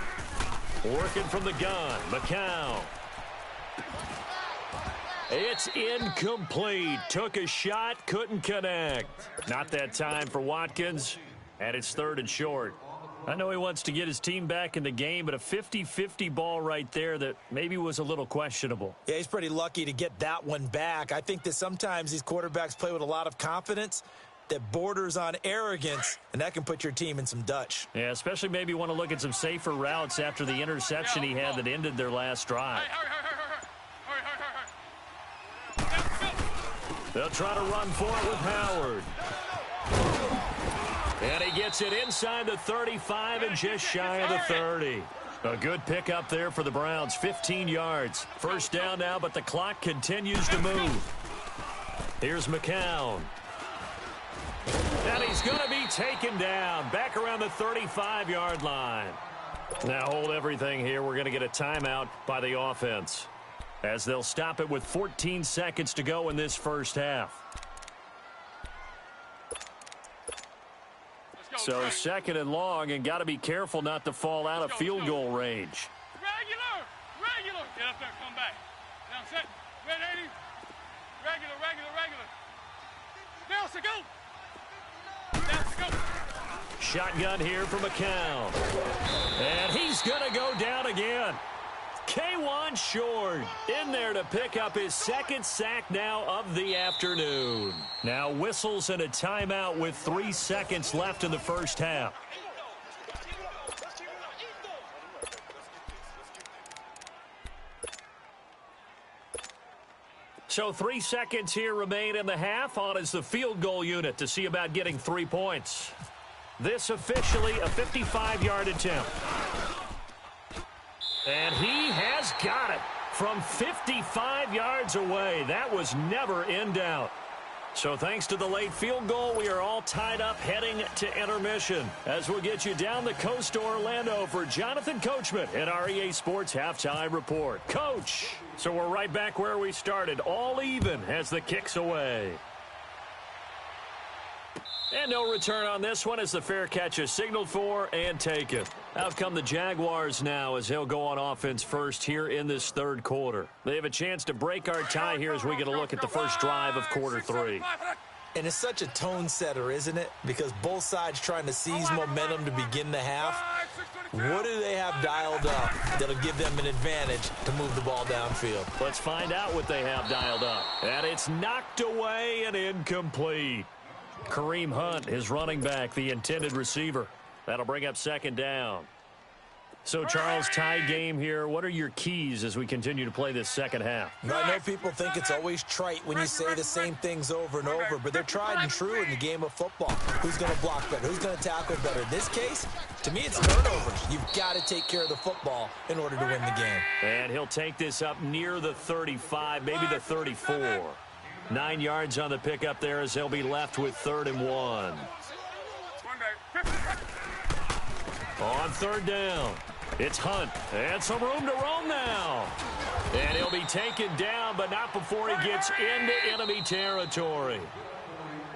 Working from the gun, McCown. It's incomplete. Took a shot, couldn't connect. Not that time for Watkins, and it's 3rd and short. I know he wants to get his team back in the game, but a 50-50 ball right there that maybe was a little questionable. Yeah, he's pretty lucky to get that one back. I think that sometimes these quarterbacks play with a lot of confidence that borders on arrogance, and that can put your team in some Dutch. Yeah, especially maybe want to look at some safer routes after the interception he had that ended their last drive. Hurry. They'll try to run for it with Howard. And he gets it inside the 35 and just shy of the 30. A good pickup there for the Browns, 15 yards. First down now, but the clock continues to move. Here's McCown. And he's going to be taken down back around the 35-yard line. Now hold everything here. We're going to get a timeout by the offense as they'll stop it with 14 seconds to go in this first half. So 2nd and long, and got to be careful not to fall out of field goal range. Regular. Get up there, come back. Now set. Red 80. Regular. Nelson, go. Nelson, go. Shotgun here for McCown. And he's going to go down again. K1 Short in there to pick up his second sack now of the afternoon. Now whistles and a timeout with 3 seconds left in the first half. So 3 seconds here remain in the half. On is the field goal unit to see about getting 3 points. This officially a 55-yard attempt. And he has got it from 55 yards away. That was never in doubt. So thanks to the late field goal, we are all tied up heading to intermission. As we'll get you down the coast to Orlando for Jonathan Coachman at our EA Sports Halftime Report. Coach, so we're right back where we started, all even as the kick's away. And no return on this one as the fair catch is signaled for and taken. Out come the Jaguars now as they'll go on offense first here in this third quarter. They have a chance to break our tie here as we get a look at the first drive of quarter 3. And it's such a tone setter, isn't it? Because both sides trying to seize momentum to begin the half. What do they have dialed up that'll give them an advantage to move the ball downfield? Let's find out what they have dialed up. And it's knocked away and incomplete. Kareem Hunt, his running back, the intended receiver. That'll bring up second down. So, Charles, tie game here. What are your keys as we continue to play this second half? I know people think it's always trite when you say the same things over and over, but they're tried and true in the game of football. Who's going to block better? Who's going to tackle better? In this case, to me, it's turnovers. You've got to take care of the football in order to win the game. And he'll take this up near the 35, maybe the 34. 9 yards on the pickup there as they'll be left with 3rd and 1. On 3rd down, it's Hunt. And some room to roam now. And he'll be taken down, but not before he gets into enemy territory.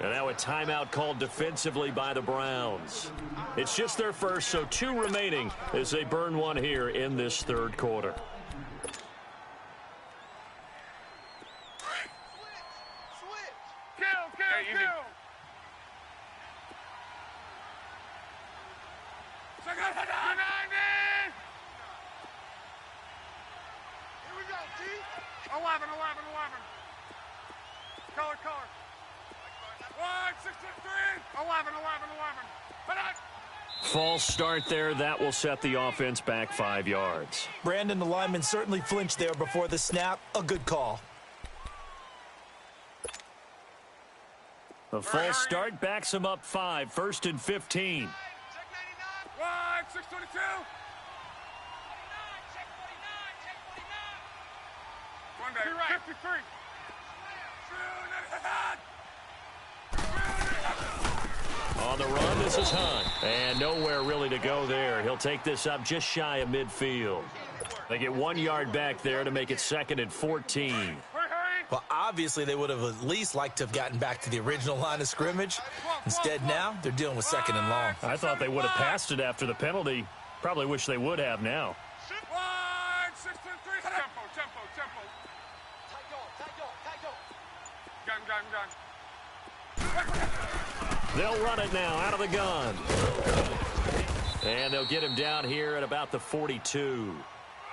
And now a timeout called defensively by the Browns. It's just their first, so 2 remaining as they burn one here in this third quarter. False start there. That will set the offense back 5 yards. Brandon, the lineman certainly flinched there before the snap. A good call. The false start backs him up 5. 1st and 15. 622. 53. On the run, this is Hunt. And nowhere really to go there. He'll take this up just shy of midfield. They get 1 yard back there to make it 2nd and 14. Well, obviously, they would have at least liked to have gotten back to the original line of scrimmage. Instead, now, they're dealing with 2nd and long. I thought they would have passed it after the penalty. Probably wish they would have now. They'll run it now out of the gun. And they'll get him down here at about the 42.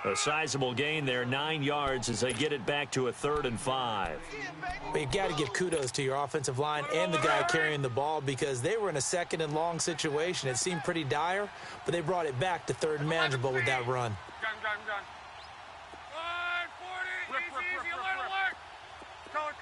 A sizable gain there, 9 yards as they get it back to a 3rd and 5. But you've got to give kudos to your offensive line and the guy carrying the ball because they were in a 2nd and long situation. It seemed pretty dire, but they brought it back to 3rd and manageable with that run. Gun. 140. Easy. Alert. Color.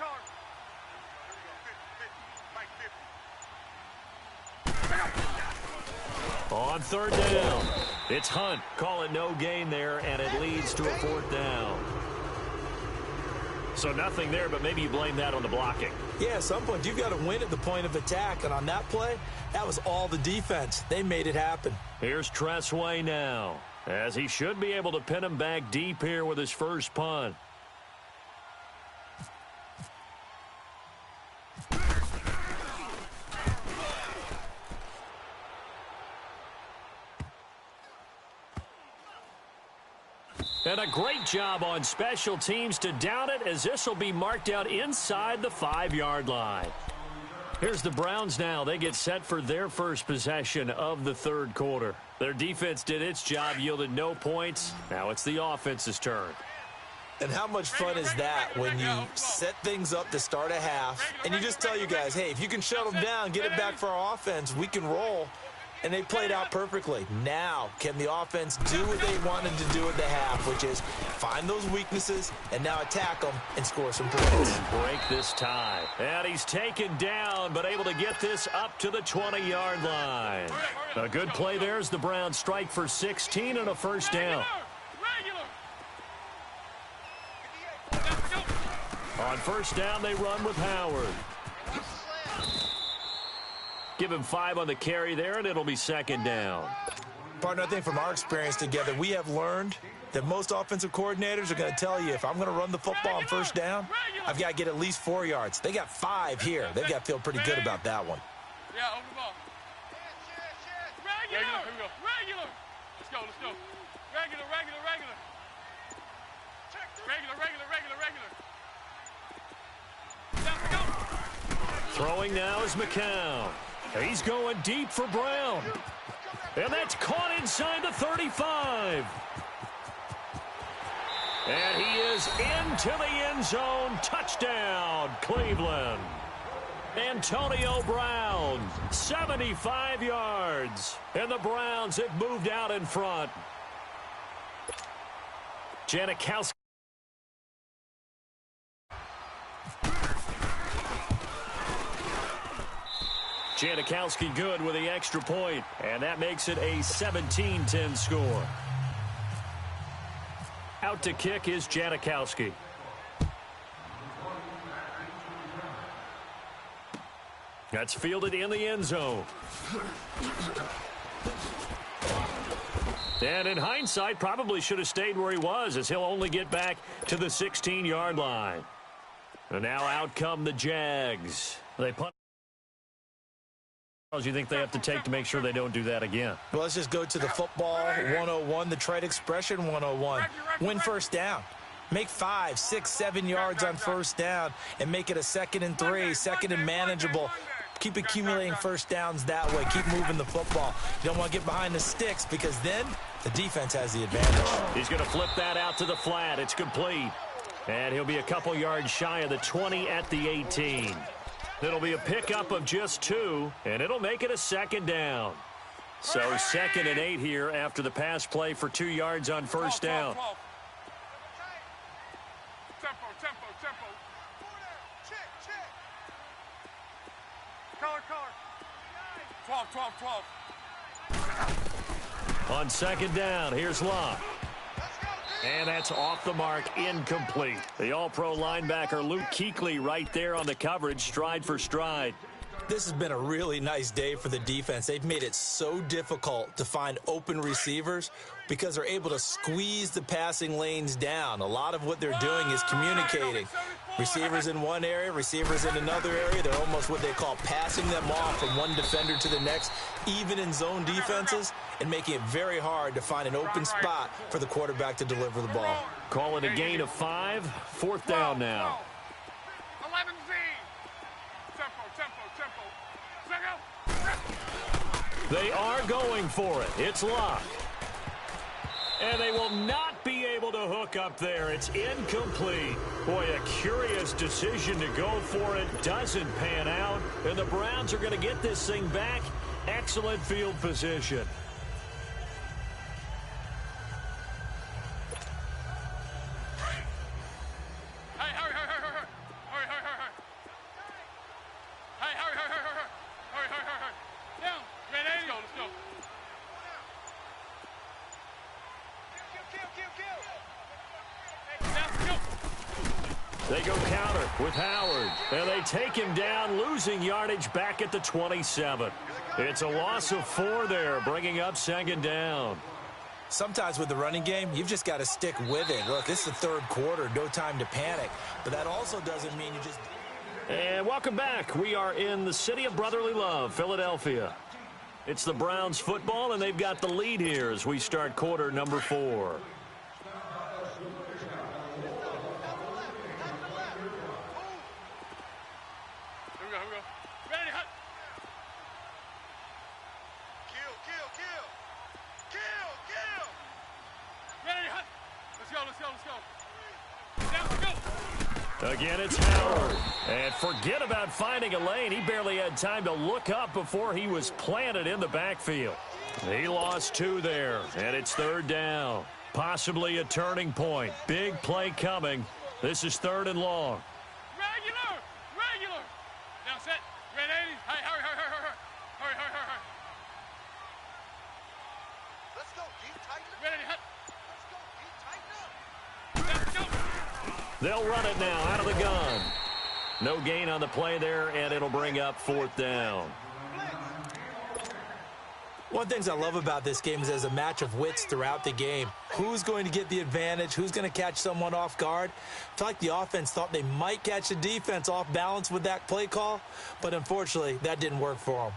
On 3rd down, it's Hunt. Call it no gain there, and it leads to a 4th down. So nothing there, but maybe you blame that on the blocking. Yeah, at some point, you've got to win at the point of attack, and on that play, that was all the defense. They made it happen. Here's Tressway now, as he should be able to pin him back deep here with his first punt. And a great job on special teams to down it, as this will be marked out inside the 5-yard line. Here's the Browns now. They get set for their first possession of the third quarter. Their defense did its job, yielded no points. Now it's the offense's turn. And how much fun is that when you set things up to start a half and you just tell your guys, hey, if you can shut them down, get it back for our offense, we can roll. And they played out perfectly. Now, can the offense do what they wanted to do at the half, which is find those weaknesses and now attack them and score some points? Break this tie. And he's taken down, but able to get this up to the 20-yard line. A good play there as the Browns strike for 16 and a first down. On first down, they run with Howard. Give him 5 on the carry there, and it'll be second down. Partner, I think from our experience together, we have learned that most offensive coordinators are going to tell you, if I'm going to run the football on first down, I've got to get at least 4 yards. They got 5 here. They've got to feel pretty good about that one. Yeah, over the ball. Regular. Here we go. Regular. Let's go. Regular. Let's go. Throwing now is McCown. He's going deep for Brown. And that's caught inside the 35. And he is into the end zone. Touchdown, Cleveland. Antonio Brown, 75 yards. And the Browns have moved out in front. Janikowski. Janikowski good with the extra point, and that makes it a 17-10 score. Out to kick is Janikowski. That's fielded in the end zone. And in hindsight, probably should have stayed where he was, as he'll only get back to the 16-yard line. And now out come the Jags. They punt. You think they have to take to make sure they don't do that again? Well, let's just go to the football 101, the trade expression 101. Win first down. Make 5, 6, 7 yards on first down and make it a 2nd and 3, 2nd and manageable. Keep accumulating first downs that way. Keep moving the football. You don't want to get behind the sticks because then the defense has the advantage. He's going to flip that out to the flat. It's complete. And he'll be a couple yards shy of the 20 at the 18. It'll be a pickup of just 2, and it'll make it a 2nd down. So 2nd and 8 here after the pass play for 2 yards on first down. Tempo. Color. 12. On 2nd down, here's Locke. And that's off the mark, incomplete. The all-pro linebacker Luke Kuechly right there on the coverage, stride for stride. This has been a really nice day for the defense. They've made it so difficult to find open receivers because they're able to squeeze the passing lanes down. A lot of what they're doing is communicating. Receivers in one area, receivers in another area. They're almost what they call passing them off from one defender to the next, even in zone defenses, and making it very hard to find an open spot for the quarterback to deliver the ball. Call it a gain of 5, 4th down now. 11 Z. Tempo. They are going for it. It's Locke. And they will not be able to hook up there. It's incomplete. Boy, a curious decision to go for it. Doesn't pan out. And the Browns are going to get this thing back. Excellent field position. They go counter with Howard, and they take him down, losing yardage back at the 27. It's a loss of 4 there, bringing up 2nd down. Sometimes with the running game, you've just got to stick with it. Look, this is the 3rd quarter, no time to panic. But that also doesn't mean you just... And welcome back. We are in the city of brotherly love, Philadelphia. It's the Browns football, and they've got the lead here as we start quarter number 4. go, here we go. Ready, hut. Kill, kill, kill. Kill, kill. Ready, hut. Let's go, let's go, let's go. Down, let's go. Again, it's Howard. And forget about finding a lane. He barely had time to look up before he was planted in the backfield. He lost 2 there, and it's 3rd down. Possibly a turning point. Big play coming. This is 3rd and long. Regular, regular. Now set. Red 80. Hey, hurry, hurry, hurry, hurry. Hurry, hurry, hurry, hurry. Let's go, deep, tighten up. Ready, hut. Let's go, deep, tighten up. Let's go. They'll run it now out of the gun. No gain on the play there, and it'll bring up 4th down. One of the things I love about this game is there's a match of wits throughout the game. Who's going to get the advantage? Who's going to catch someone off guard? I feel like the offense thought they might catch the defense off balance with that play call, but unfortunately, that didn't work for them.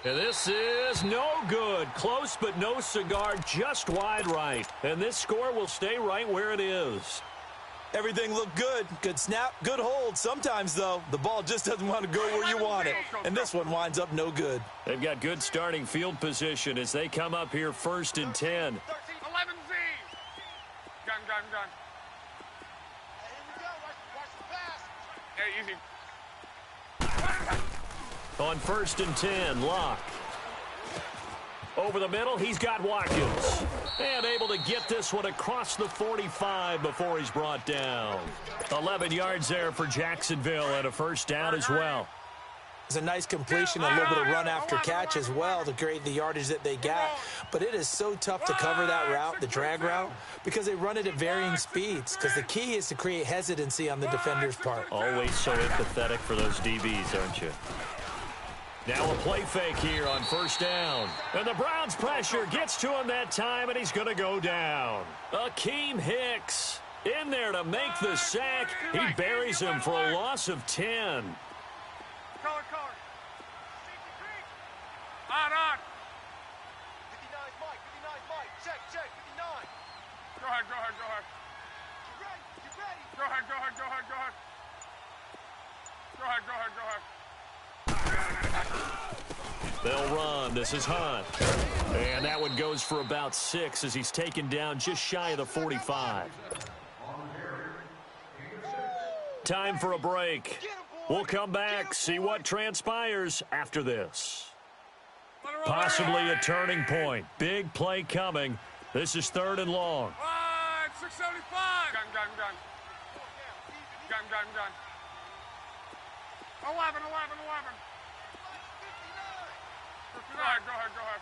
And this is no good. Close, but no cigar, just wide right. And this score will stay right where it is. Everything looked good. Good snap, good hold. Sometimes, though, the ball just doesn't want to go where you want it. And this one winds up no good. They've got good starting field position as they come up here 1st and 10. 11Z. Gun, gun, gun. Here we go. Watch the pass. Hey, easy. On 1st and 10, Locke. Over the middle, he's got Watkins. And able to get this one across the 45 before he's brought down. 11 yards there for Jacksonville and a 1st down as well. It's a nice completion, a little bit of run after catch as well to create the yardage that they got. But it is so tough to cover that route, the drag route, because they run it at varying speeds. Because the key is to create hesitancy on the defender's part. Always so empathetic for those DBs, aren't you? Now a play fake here on 1st down. And the Browns' pressure gets to him that time, and he's going to go down. Akeem Hicks in there to make the sack. He buries him for a loss of 10. Color. On. 59's Mike. Check. 59. Go ahead. You ready? Go ahead. They'll run. This is Hunt. And that one goes for about 6 as he's taken down just shy of the 45. Time for a break. We'll come back, see what transpires after this. Possibly a turning point. Big play coming. This is 3rd and long. 675. Gun. 11. Go ahead.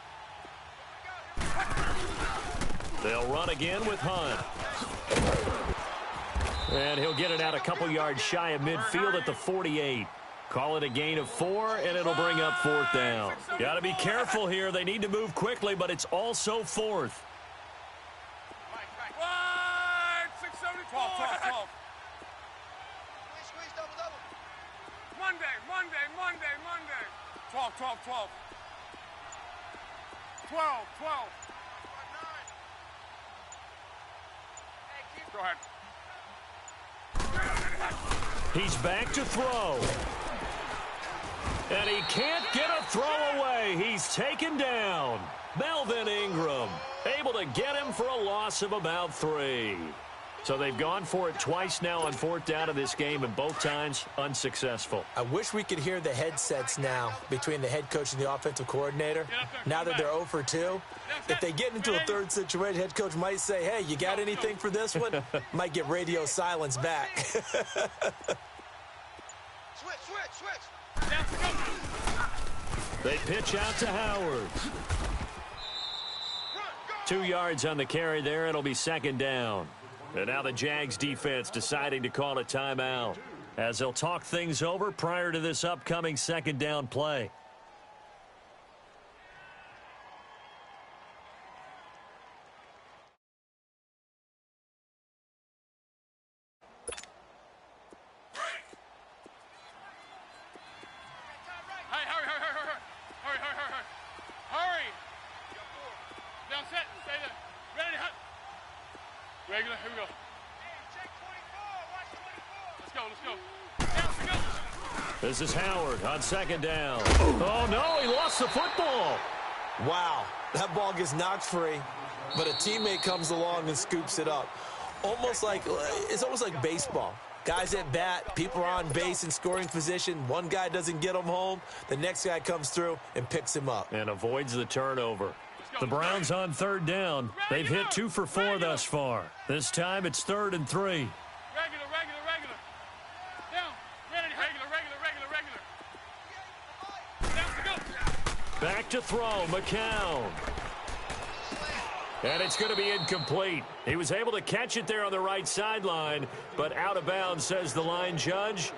They'll run again with Hunt. And he'll get it out a couple yards shy of midfield at the 48. Call it a gain of 4, and it'll bring up 4th down. Got to be careful here. They need to move quickly, but it's also 4th. 12. Squeeze, double. Monday. 12. 12. Go ahead. He's back to throw. And he can't get a throw away. He's taken down. Melvin Ingram able to get him for a loss of about 3. So they've gone for it twice now on 4th down of this game, and both times unsuccessful. I wish we could hear the headsets now between the head coach and the offensive coordinator. Now that they're 0 for 2, if they get into a 3rd situation, head coach might say, hey, you got anything for this one? Might get radio silence back. Switch. They pitch out to Howard. 2 yards on the carry there. It'll be 2nd down. And now the Jags defense deciding to call a timeout as they'll talk things over prior to this upcoming 2nd down play. Hurry. Regular, here we go. Check 24. Watch 24. Let's go. Down, go. This is Howard on second down. Oh, no, he lost the football. Wow, that ball gets knocked free, but a teammate comes along and scoops it up. It's almost like baseball. Guys at bat, people are on base in scoring position. One guy doesn't get him home. The next guy comes through and picks him up. And avoids the turnover. The Browns on third down. They've hit 2 for 4 thus far. This time it's 3rd and 3. Regular. Down. Ready. Regular. Down to go. Back to throw, McCown. And it's going to be incomplete. He was able to catch it there on the right sideline, but out of bounds, says the line judge.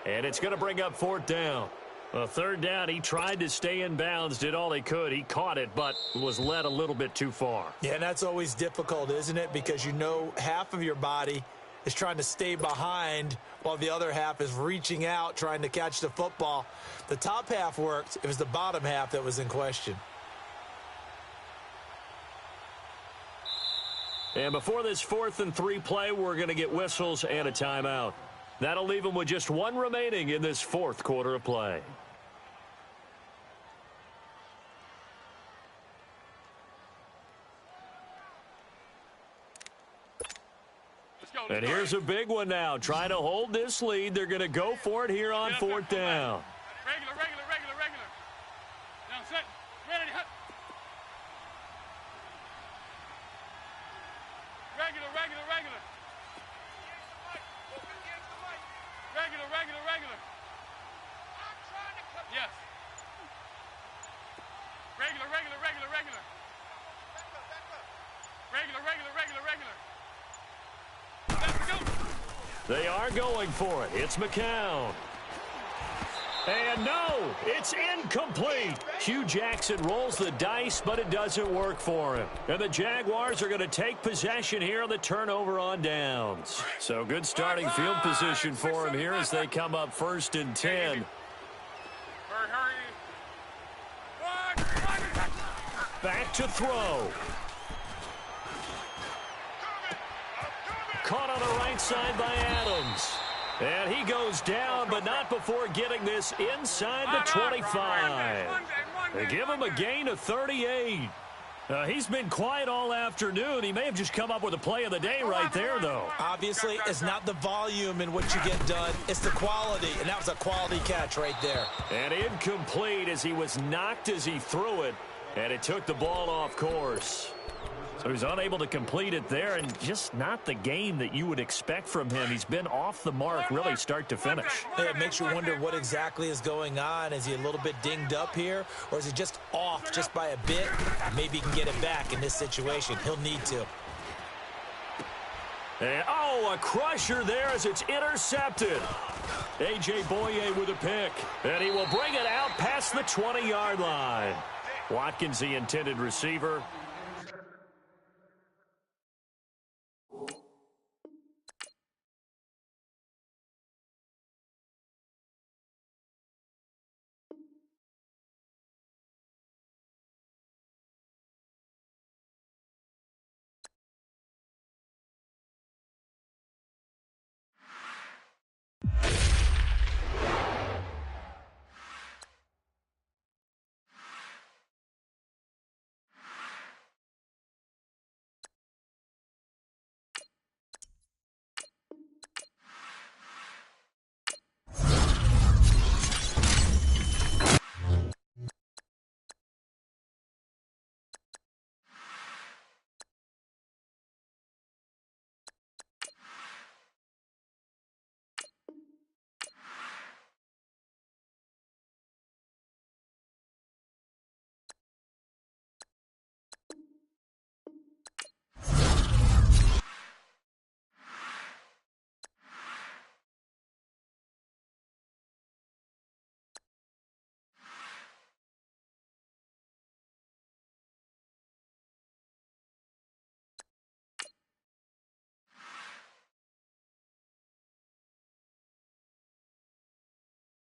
And it's going to bring up 4th down. Well, 3rd down, he tried to stay in bounds, did all he could. He caught it, but was led a little bit too far. Yeah, and that's always difficult, isn't it? Because you know half of your body is trying to stay behind while the other half is reaching out, trying to catch the football. The top half worked. It was the bottom half that was in question. And before this 4th and 3 play, we're going to get whistles and a timeout. That'll leave them with just 1 remaining in this 4th quarter of play. And here's a big one now. Trying to hold this lead. They're going to go for it here on 4th down. Regular. Down, set. Ready, hut. Regular. Regular. Yes. Regular. They are going for it. It's McCown. And no, it's incomplete. Hugh Jackson rolls the dice, but it doesn't work for him. And the Jaguars are going to take possession here on the turnover on downs. So good starting field position for him here as they come up 1st and 10. Hurry. Back to throw. Caught on the right side by Adams. And he goes down, but not before getting this inside the 25. They give him a gain of 38. He's been quiet all afternoon. He may have just come up with a play of the day right there, though. Obviously, it's not the volume in what you get done. It's the quality, and that was a quality catch right there. And incomplete as he was knocked as he threw it, and it took the ball off course. So he's unable to complete it there, and just not the game that you would expect from him. He's been off the mark really start to finish. Yeah, it makes you wonder what exactly is going on. Is he a little bit dinged up here, or is he just off just by a bit? Maybe he can get it back in this situation. He'll need to. And, oh, a crusher there as it's intercepted. A.J. Boye with a pick, and he will bring it out past the 20-yard line. Watkins, the intended receiver.